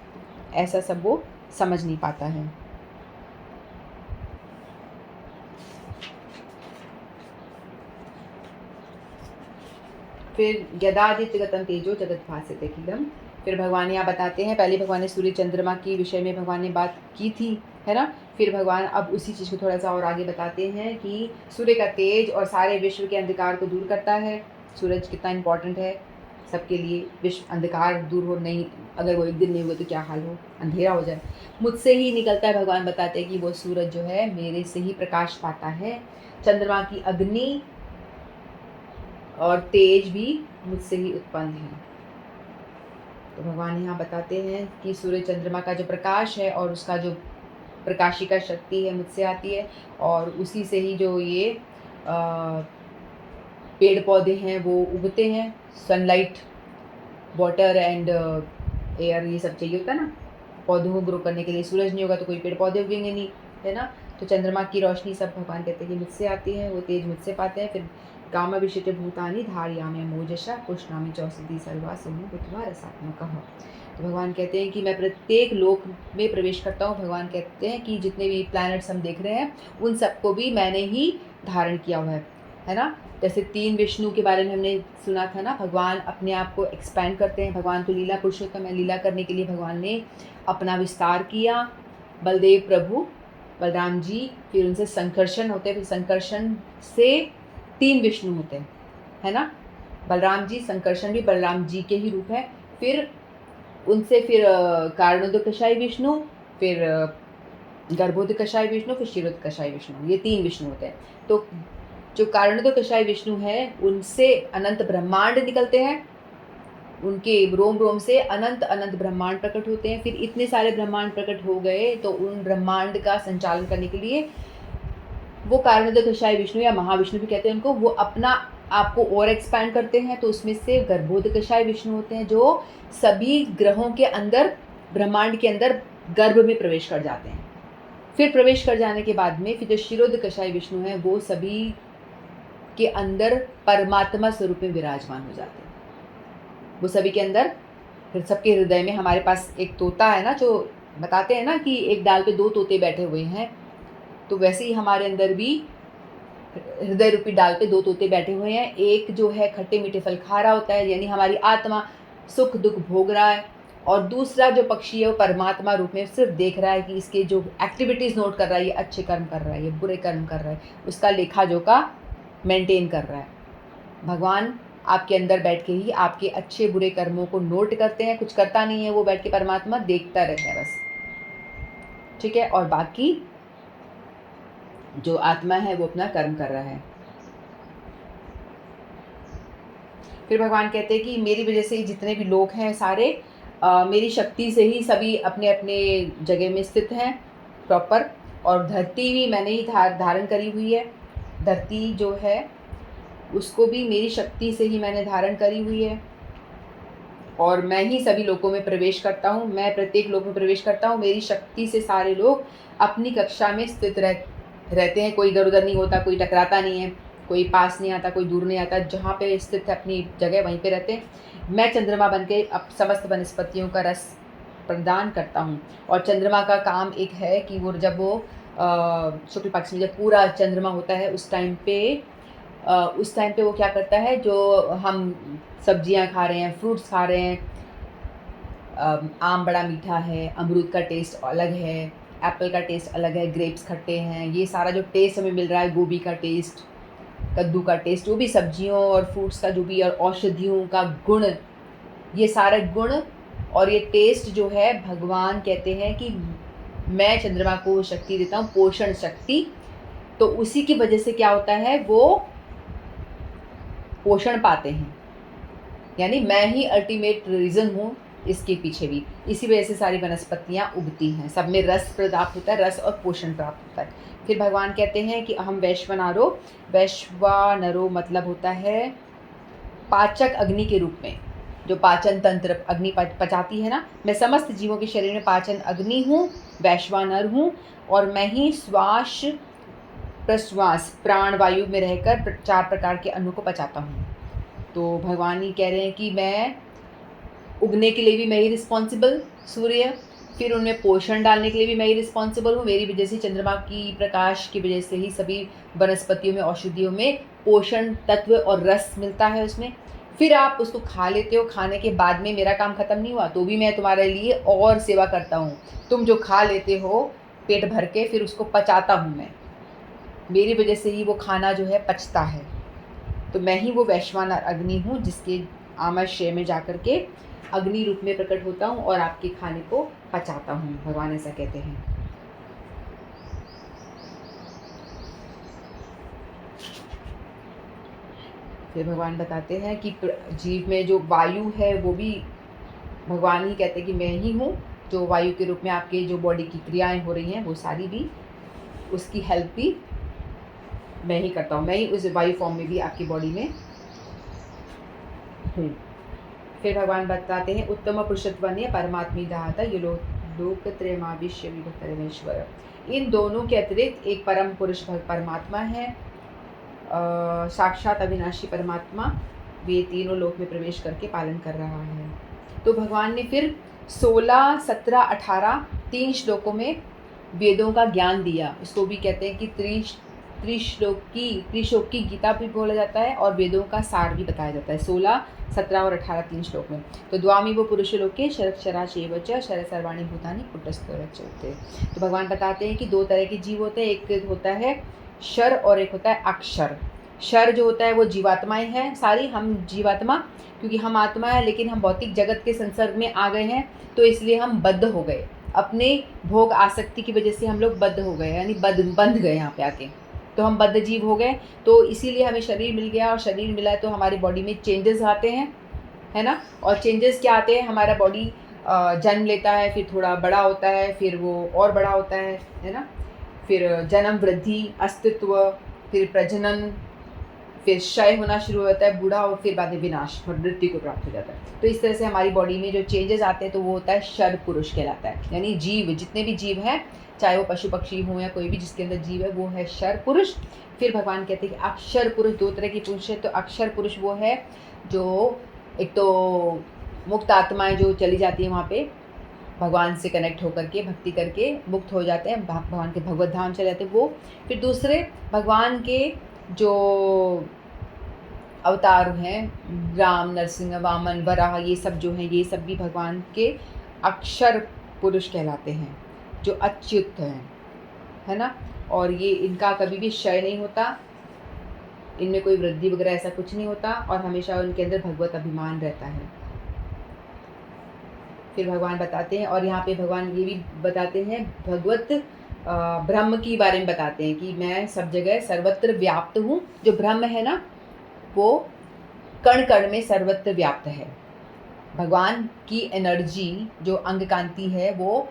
ऐसा सब वो समझ नहीं पाता है। फिर यदादित्यगतम तेजो जगत भास्यते अखिलम। फिर भगवान यहाँ बताते हैं, पहले भगवान ने सूर्य चंद्रमा के विषय में भगवान ने बात की थी, है ना। फिर भगवान अब उसी चीज़ को थोड़ा सा और आगे बताते हैं कि सूर्य का तेज और सारे विश्व के अंधकार को दूर करता है। सूरज कितना इम्पोर्टेंट है सबके लिए। विश्व अंधकार दूर हो, नहीं अगर वो एक दिन नहीं हुआ तो क्या हाल हो, अंधेरा हो जाए। मुझसे ही निकलता है, भगवान बताते हैं कि वो सूरज जो है मेरे से ही प्रकाश पाता है। चंद्रमा की अग्नि और तेज भी मुझसे ही उत्पन्न है। तो भगवान यहाँ बताते हैं कि सूर्य चंद्रमा का जो प्रकाश है और उसका जो प्रकाशिका शक्ति है मुझसे आती है, और उसी से ही जो ये पेड़ पौधे हैं वो उगते हैं। सनलाइट, वाटर एंड एयर, ये सब चाहिए होता है ना पौधों को ग्रो करने के लिए। सूरज नहीं होगा तो कोई पेड़ पौधे उगेंगे नहीं, है ना। तो चंद्रमा की रोशनी सब भगवान कहते हैं कि मुझसे आती है, वो तेज मुझसे पाते हैं। फिर गामा विशिष्ट भूतानी धारयाम्य मोजशा पुष्णामी चौसती सर्वा सोमो बुधवा रसात्मक। तो भगवान कहते हैं कि मैं प्रत्येक लोक में प्रवेश करता हूँ। भगवान कहते हैं कि जितने भी प्लैनेट्स हम देख रहे हैं उन सबको भी मैंने ही धारण किया हुआ है ना। जैसे 3 विष्णु के बारे में हमने सुना था ना, भगवान अपने आप को एक्सपैंड करते हैं। भगवान तो लीला पुरुषोत्तम है, लीला करने के लिए भगवान ने अपना विस्तार किया। बलदेव प्रभु बलराम जी, फिर उनसे संकर्षण होते हैं, फिर संकर्षण से 3 विष्णु होते हैं, है ना। बलराम जी, संकर्षण भी बलराम जी के ही रूप है। फिर उनसे फिर कारणोदकशाई विष्णु, फिर गर्भोदकशाई विष्णु, फिर क्षीरोदकशाई विष्णु, ये 3 विष्णु होते हैं। तो जो कारणोदकशाई विष्णु है उनसे अनंत ब्रह्मांड निकलते हैं, उनके रोम रोम से अनंत अनंत ब्रह्मांड प्रकट होते हैं। फिर इतने सारे ब्रह्मांड प्रकट हो गए तो उन ब्रह्मांड का संचालन करने के लिए वो कारणोदकशाई विष्णु या महाविष्णु भी कहते हैं उनको, वो अपना आपको और एक्सपैंड करते हैं। तो उसमें से गर्भोदकशाई विष्णु होते हैं जो सभी ग्रहों के अंदर, ब्रह्मांड के अंदर गर्भ में प्रवेश कर जाते हैं। फिर प्रवेश कर जाने के बाद में फिर जो क्षीरोदकशाई विष्णु है वो सभी के अंदर परमात्मा स्वरूप में विराजमान हो जाते हैं। वो सभी के अंदर, फिर सबके हृदय में, हमारे पास एक तोता है ना, जो बताते हैं ना कि एक डाल पे 2 तोते बैठे हुए हैं, तो वैसे ही हमारे अंदर भी हृदय रूपी डाल पे 2 तोते बैठे हुए हैं। एक जो है खट्टे मीठे फल खा रहा होता है, यानी हमारी आत्मा सुख दुख भोग रहा है, और दूसरा जो पक्षी है वो परमात्मा रूप में सिर्फ देख रहा है कि इसके जो एक्टिविटीज़ नोट कर रहा है, ये अच्छे कर्म कर रहा है, ये बुरे कर्म कर रहा है, उसका लेखा जोखा मेंटेन कर रहा है। भगवान आपके अंदर बैठ के ही आपके अच्छे बुरे कर्मों को नोट करते हैं, कुछ करता नहीं है वो बैठ के, परमात्मा देखता रहता है बस, ठीक है। और बाकी जो आत्मा है वो अपना कर्म कर रहा है। फिर भगवान कहते हैं कि मेरी वजह से जितने भी लोग हैं सारे मेरी शक्ति से ही सभी अपने अपने जगह में स्थित हैं प्रॉपर। और धरती भी मैंने ही धारण करी हुई है। धरती जो है उसको भी मेरी शक्ति से ही मैंने धारण करी हुई है। और मैं ही सभी लोगों में प्रवेश करता हूँ, मैं प्रत्येक लोक में प्रवेश करता हूँ। मेरी शक्ति से सारे लोग अपनी कक्षा में स्थित रहते हैं। कोई इधर उधर नहीं होता, कोई टकराता नहीं है, कोई पास नहीं आता, कोई दूर नहीं आता। जहाँ पे स्थित है अपनी जगह वहीं पे रहते हैं। मैं चंद्रमा बन के अब समस्त वनस्पतियों का रस प्रदान करता हूँ। और चंद्रमा का काम एक है कि वो जब वो शुक्ल पक्ष में जब पूरा चंद्रमा होता है उस टाइम पे वो क्या करता है, जो हम सब्जियां खा रहे हैं, फ्रूट्स खा रहे हैं, आम बड़ा मीठा है, अमरूद का टेस्ट अलग है, एप्पल का टेस्ट अलग है, ग्रेप्स खट्टे हैं, ये सारा जो टेस्ट हमें मिल रहा है, गोभी का टेस्ट, कद्दू का टेस्ट, वो भी सब्जियों और फ्रूट्स का जो भी, और औषधियों का गुण, ये सारे गुण और ये टेस्ट जो है, भगवान कहते हैं कि मैं चंद्रमा को शक्ति देता हूँ, पोषण शक्ति। तो उसी की वजह से क्या होता है, वो पोषण पाते हैं। यानी मैं ही अल्टीमेट रीज़न हूँ इसके पीछे भी। इसी वजह से सारी वनस्पतियाँ उगती हैं, सब में रस प्राप्त होता है, रस और पोषण प्राप्त होता है। फिर भगवान कहते हैं कि अहम वैश्वानरो, वैश्वानरो मतलब होता है पाचक अग्नि के रूप में, जो पाचन तंत्र अग्नि पचाती है ना। मैं समस्त जीवों के शरीर में पाचन अग्नि हूँ, वैश्वानर हूँ। और मैं ही श्वास प्रश्वास प्राण वायु में रहकर 4 प्रकार के अन्नों को पचाता हूँ। तो भगवान ही कह रहे हैं कि मैं उगने के लिए भी मैं ही रिस्पॉन्सिबल, सूर्य, फिर उनमें पोषण डालने के लिए भी मैं ही रिस्पॉन्सिबल हूँ। मेरी वजह से, चंद्रमा की प्रकाश की वजह से ही सभी वनस्पतियों में, औषधियों में पोषण तत्व और रस मिलता है उसमें। फिर आप उसको खा लेते हो, खाने के बाद में मेरा काम ख़त्म नहीं हुआ, तो भी मैं तुम्हारे लिए और सेवा करता हूँ। तुम जो खा लेते हो पेट भर के, फिर उसको पचाता हूँ मैं, मेरी वजह से ही वो खाना जो है पचता है। तो मैं ही वो वैश्वानर अग्नि हूँ जिसके आमाशय में जाकर के अग्नि रूप में प्रकट होता हूँ और आपके खाने को पचाता हूँ। भगवान ऐसा कहते हैं। फिर भगवान बताते हैं कि जीव में जो वायु है वो भी भगवान ही कहते हैं कि मैं ही हूँ, जो वायु के रूप में आपके जो बॉडी की क्रियाएं हो रही हैं वो सारी भी, उसकी हेल्प भी मैं ही करता हूँ। मैं ही उस वायु फॉर्म में भी आपकी बॉडी में हूँ। फिर भगवान बताते हैं उत्तम पुरुषत्वन्य परमात्मी दाता ये लोकत्रयमाविश्य विभक्तरमेश्वर। इन दोनों के अतिरिक्त एक परम पुरुष परमात्मा है, साक्षात अविनाशी परमात्मा, वे तीनों लोक में प्रवेश करके पालन कर रहा है। तो भगवान ने फिर 16, 17, 18 3 श्लोकों में वेदों का ज्ञान दिया। इसको भी कहते हैं कि त्रिश्लोकी गीता भी बोला जाता है और वेदों का सार भी बताया जाता है। 16, 17 और 18 3 श्लोक में। तो द्वामी वो पुरुष लोके शरक्षरा शेवच शर सर्वाणी भूतानि पुटस्थोरचते। तो भगवान बताते हैं कि 2 तरह के जीव होते हैं, एक होता है शर और एक होता है अक्षर। शर जो होता है वो जीवात्माएं हैं सारी, हम जीवात्मा, क्योंकि हम आत्मा है लेकिन हम भौतिक जगत के संसर्ग में आ गए हैं, तो इसलिए हम बद्ध हो गए। अपने भोग आसक्ति की वजह से हम लोग बद्ध हो गए, यानी बंध गए यहाँ पे आके, तो हम बद्ध जीव हो गए। तो इसीलिए हमें शरीर मिल गया, और शरीर मिला है तो हमारी बॉडी में चेंजेस आते हैं, है ना। और चेंजेस क्या आते हैं, हमारा बॉडी जन्म लेता है, फिर थोड़ा बड़ा होता है, फिर वो और बड़ा होता है ना। फिर जन्म, वृद्धि, अस्तित्व, फिर प्रजनन, फिर क्षय होना शुरू होता है, बूढ़ा, और फिर बाद में विनाश और मृत्यु को प्राप्त हो जाता है। तो इस तरह से हमारी बॉडी में जो चेंजेस आते हैं तो वो होता है शर पुरुष कहलाता है। यानी जीव, जितने भी जीव हैं, चाहे वो पशु पक्षी हों या कोई भी जिसके अंदर जीव है, वो है शर पुरुष। फिर भगवान कहते हैं कि अक्षर पुरुष, 2 तरह की पुरुष है। तो अक्षर पुरुष वो है जो एक तो मुक्त आत्माएं जो चली जाती है वहाँ पे भगवान से कनेक्ट होकर के भक्ति करके मुक्त हो जाते हैं, भगवान के भगवत धाम चले जाते हैं वो। फिर दूसरे भगवान के जो अवतार हैं, राम, नरसिंह, वामन, वराह, ये सब जो हैं, ये सब भी भगवान के अक्षर पुरुष कहलाते हैं, जो अच्युत हैं, है ना। और ये इनका कभी भी क्षय नहीं होता, इनमें कोई वृद्धि वगैरह ऐसा कुछ नहीं होता, और हमेशा उनके अंदर भगवत अभिमान रहता है। फिर भगवान बताते हैं, और यहाँ पे भगवान ये भी बताते हैं, भगवत ब्रह्म की बारे में बताते हैं कि मैं सब जगह सर्वत्र व्याप्त हूँ। जो ब्रह्म है ना, वो कण कण में सर्वत्र व्याप्त है। भगवान की एनर्जी जो अंग कांति है, वो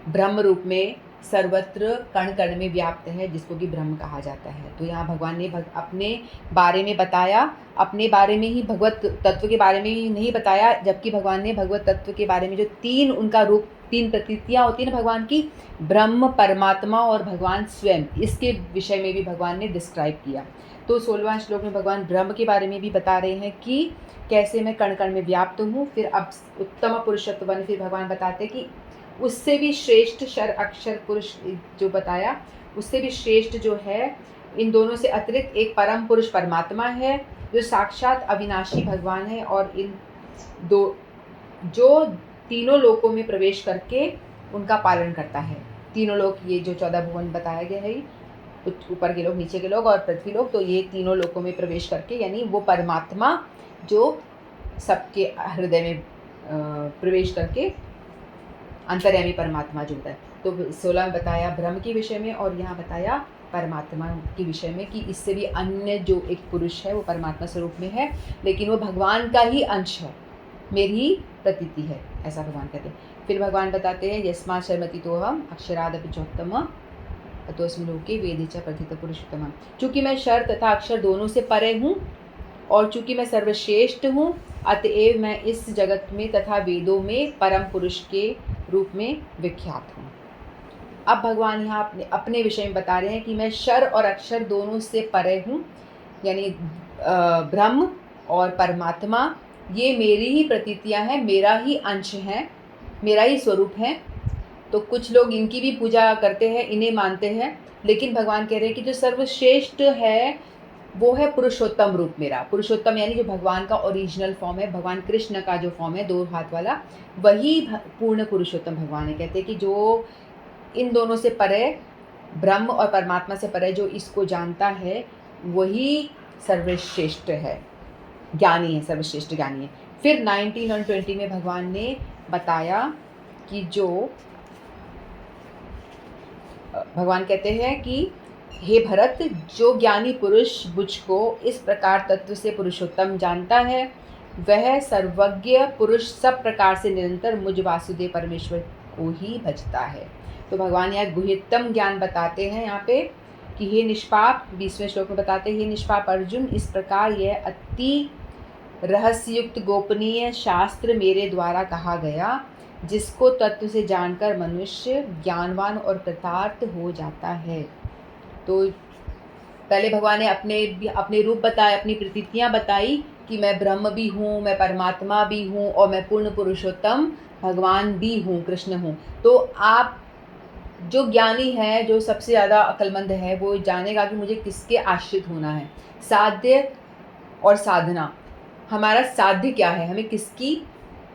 ब्रह्म रूप में सर्वत्र कण कण में व्याप्त है, जिसको कि ब्रह्म कहा जाता है। तो यहाँ भगवान ने अपने बारे में बताया, अपने बारे में ही, भगवत तत्व के बारे में ही नहीं बताया, जबकि भगवान ने भगवत तत्व के बारे में जो तीन उनका रूप, तीन प्रतीतियाँ होती हैं ना भगवान की, ब्रह्म, परमात्मा और भगवान स्वयं, इसके विषय में भी भगवान ने डिस्क्राइब किया। तो 16वां श्लोक में भगवान ब्रह्म के बारे में भी बता रहे हैं कि कैसे मैं कण कण में व्याप्त हूँ। फिर अब उत्तम पुरुषत्वन, फिर भगवान बताते हैं कि उससे भी श्रेष्ठ शर अक्षर पुरुष जो बताया, उससे भी श्रेष्ठ जो है, इन दोनों से अतिरिक्त एक परम पुरुष परमात्मा है, जो साक्षात अविनाशी भगवान है, और इन दो जो तीनों लोकों में प्रवेश करके उनका पालन करता है। तीनों लोक, ये जो 14 भुवन बताया गया है, ऊपर के लोग, नीचे के लोग और पृथ्वी लोग, तो ये तीनों लोकों में प्रवेश करके, यानी वो परमात्मा जो सबके हृदय में प्रवेश करके अंतर्यामी परमात्मा जो होता है। तो 16 में बताया ब्रह्म के विषय में, और यहाँ बताया परमात्मा के विषय में कि इससे भी अन्य जो एक पुरुष है, वो परमात्मा स्वरूप में है, लेकिन वो भगवान का ही अंश है, मेरी ही प्रतीति है, ऐसा भगवान कहते हैं। फिर भगवान बताते हैं, यस्मात् शर्मति तोहम अक्षरादपि चोत्तम अतोऽस्मि लोके वेदे च प्रथित पुरुषोत्तम। चूँकि मैं शर तथा अक्षर दोनों से परे हूँ, और चूँकि मैं सर्वश्रेष्ठ हूँ, अतएव मैं इस जगत में तथा वेदों में परम पुरुष के रूप में विख्यात हूँ। अब भगवान यहाँ अपने विषय में बता रहे हैं कि मैं शर और अक्षर दोनों से परे हूँ, यानी ब्रह्म और परमात्मा ये मेरी ही प्रतीतियाँ हैं, मेरा ही अंश है, मेरा ही स्वरूप है। तो कुछ लोग इनकी भी पूजा करते हैं, इन्हें मानते हैं, लेकिन भगवान कह रहे हैं कि जो सर्वश्रेष्ठ है वो है पुरुषोत्तम रूप मेरा। पुरुषोत्तम यानी जो भगवान का ओरिजिनल फॉर्म है, भगवान कृष्ण का जो फॉर्म है, 2 हाथ वाला, वही पूर्ण पुरुषोत्तम भगवान है। कहते हैं कि जो इन दोनों से परे, ब्रह्म और परमात्मा से परे जो इसको जानता है, वही सर्वश्रेष्ठ है, ज्ञानी है, सर्वश्रेष्ठ ज्ञानी है। फिर 19 और 20 में भगवान ने बताया कि जो भगवान कहते हैं कि हे भरत, जो ज्ञानी पुरुष मुझको इस प्रकार तत्व से पुरुषोत्तम जानता है, वह सर्वज्ञ पुरुष सब प्रकार से निरंतर मुझ वासुदेव परमेश्वर को ही भजता है। तो भगवान यहाँ गुह्यतम ज्ञान बताते हैं यहाँ पे कि हे निष्पाप, 20वें श्लोक में बताते हैं, हे निष्पाप अर्जुन, इस प्रकार यह अति रहस्ययुक्त गोपनीय शास्त्र मेरे द्वारा कहा गया, जिसको तत्व से जानकर मनुष्य ज्ञानवान और कृतार्थ हो जाता है। तो पहले भगवान ने अपने रूप बताए, अपनी प्रतीतियाँ बताई कि मैं ब्रह्म भी हूँ, मैं परमात्मा भी हूँ, और मैं पूर्ण पुरुषोत्तम भगवान भी हूँ, कृष्ण हूँ। तो आप जो ज्ञानी है, जो सबसे ज़्यादा अक्लमंद है, वो जानेगा कि मुझे किसके आश्रित होना है। साध्य और साधना, हमारा साध्य क्या है, हमें किसकी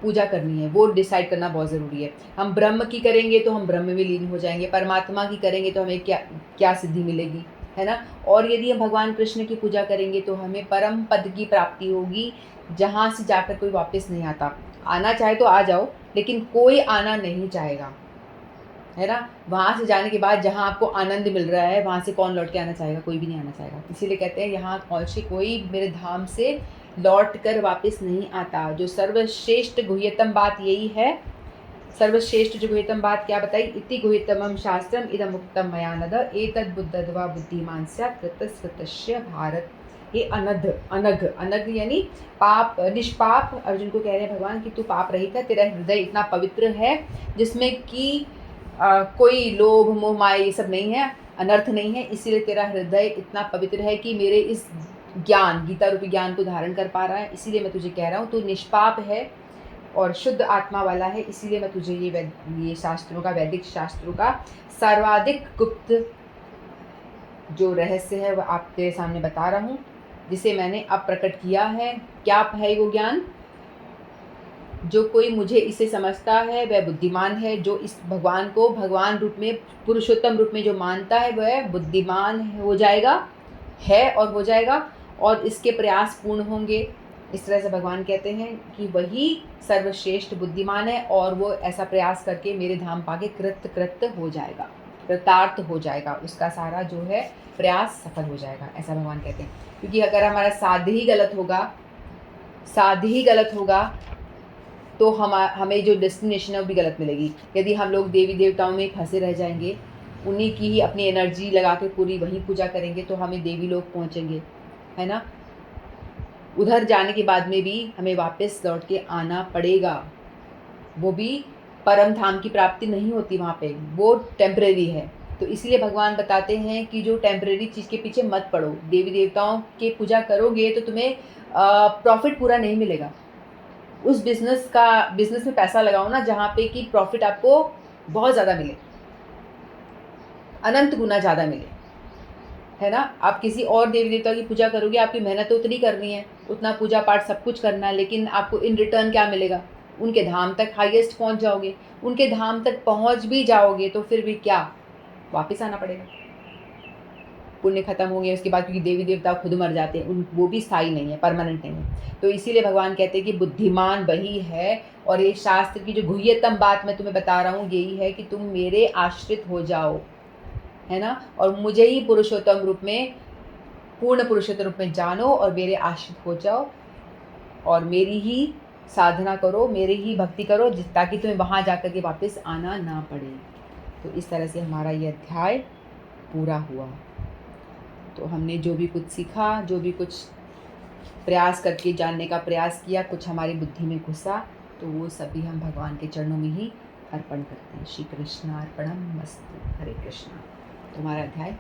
पूजा करनी है, वो डिसाइड करना बहुत ज़रूरी है। हम ब्रह्म की करेंगे तो हम ब्रह्म में लीन हो जाएंगे, परमात्मा की करेंगे तो हमें क्या सिद्धि मिलेगी, है ना। और यदि हम भगवान कृष्ण की पूजा करेंगे तो हमें परम पद की प्राप्ति होगी, जहाँ से जाकर कोई वापस नहीं आता। आना चाहे तो आ जाओ, लेकिन कोई आना नहीं चाहेगा, है ना। वहाँ से जाने के बाद जहाँ आपको आनंद मिल रहा है, वहाँ से कौन लौट के आना चाहेगा, कोई भी नहीं आना चाहेगा। इसीलिए कहते हैं यहाँ पहुँचे कोई मेरे धाम से लौट कर वापस नहीं आता। जो सर्वश्रेष्ठ गुह्यतम बात यही है, सर्वश्रेष्ठ जो गुह्यतम बात क्या बताई, इति गुह्यतमं शास्त्रम इदम उक्तम मया नद एतद् बुद्धद्वा बुद्धिमान स्यात् कृतस्कृतस्य भारत। ये अनघ यानी पाप, निष्पाप अर्जुन को कह रहे हैं भगवान कि तू पाप रहित है, तेरा हृदय इतना पवित्र है जिसमें कि कोई लोभ मोह माया ये सब नहीं है, अनर्थ नहीं है। इसीलिए तेरा हृदय इतना पवित्र है कि मेरे इस ज्ञान, गीता रूपी ज्ञान को धारण कर पा रहा है। इसीलिए मैं तुझे कह रहा हूँ, तू निष्पाप है और शुद्ध आत्मा वाला है। इसीलिए मैं तुझे ये शास्त्रों का, वैदिक शास्त्रों का सर्वाधिक गुप्त जो रहस्य है वह आपके सामने बता रहा हूँ। जिसे मैंने अब प्रकट किया है। क्या है वो ज्ञान? जो कोई मुझे इसे समझता है वह बुद्धिमान है। जो इस भगवान को भगवान रूप में, पुरुषोत्तम रूप में जो मानता है वह बुद्धिमान हो जाएगा, है और हो जाएगा, और इसके प्रयास पूर्ण होंगे। इस तरह से भगवान कहते हैं कि वही सर्वश्रेष्ठ बुद्धिमान है और वो ऐसा प्रयास करके मेरे धाम पाके कृत हो जाएगा, कृतार्थ हो जाएगा, उसका सारा जो है प्रयास सफल हो जाएगा, ऐसा भगवान कहते हैं। क्योंकि अगर हमारा साध्य ही गलत होगा तो हमें जो डेस्टिनेशन है वो भी गलत मिलेगी। यदि हम लोग देवी देवताओं में फंसे रह जाएंगे, उन्हीं की ही अपनी एनर्जी लगा के पूरी वहीं पूजा करेंगे, तो हमें देवी लोग पहुँचेंगे, है ना। उधर जाने के बाद में भी हमें वापस लौट के आना पड़ेगा। वो भी परम धाम की प्राप्ति नहीं होती वहाँ पे, वो टेम्परेरी है। तो इसलिए भगवान बताते हैं कि जो टेम्परेरी चीज़ के पीछे मत पड़ो। देवी देवताओं की पूजा करोगे तो तुम्हें प्रॉफिट पूरा नहीं मिलेगा। उस बिजनेस में पैसा लगाओ ना जहाँ पे कि प्रॉफिट आपको बहुत ज़्यादा मिले, अनंत गुना ज़्यादा मिले, है ना। आप किसी और देवी देवता की पूजा करोगे, आपकी मेहनत तो उतनी करनी है, उतना पूजा पाठ सब कुछ करना है, लेकिन आपको इन रिटर्न क्या मिलेगा? उनके धाम तक हाईएस्ट पहुंच जाओगे, उनके धाम तक पहुंच भी जाओगे तो फिर भी क्या, वापस आना पड़ेगा। पुण्य खत्म हो गया उसके बाद, क्योंकि देवी देवता खुद मर जाते हैं, उन वो भी स्थायी नहीं है, परमानेंट नहीं है। तो इसीलिए भगवान कहते हैं कि बुद्धिमान वही है। और ये शास्त्र की जो गुह्यतम बात मैं तुम्हें बता रहा हूँ यही है कि तुम मेरे आश्रित हो जाओ, है ना, और मुझे ही पुरुषोत्तम रूप में, पूर्ण पुरुषोत्तम रूप में जानो और मेरे आश्रित हो जाओ और मेरी ही साधना करो, मेरी ही भक्ति करो, ताकि तुम्हें वहाँ जाकर के वापस आना ना पड़े। तो इस तरह से हमारा ये अध्याय पूरा हुआ। तो हमने जो भी कुछ सीखा, जो भी कुछ प्रयास करके जानने का प्रयास किया, कुछ हमारी बुद्धि में घुसा, तो वो सभी हम भगवान के चरणों में ही अर्पण करते हैं। श्री कृष्ण अर्पणम मस्तु। हरे कृष्णा। तुम्हारा अध्याय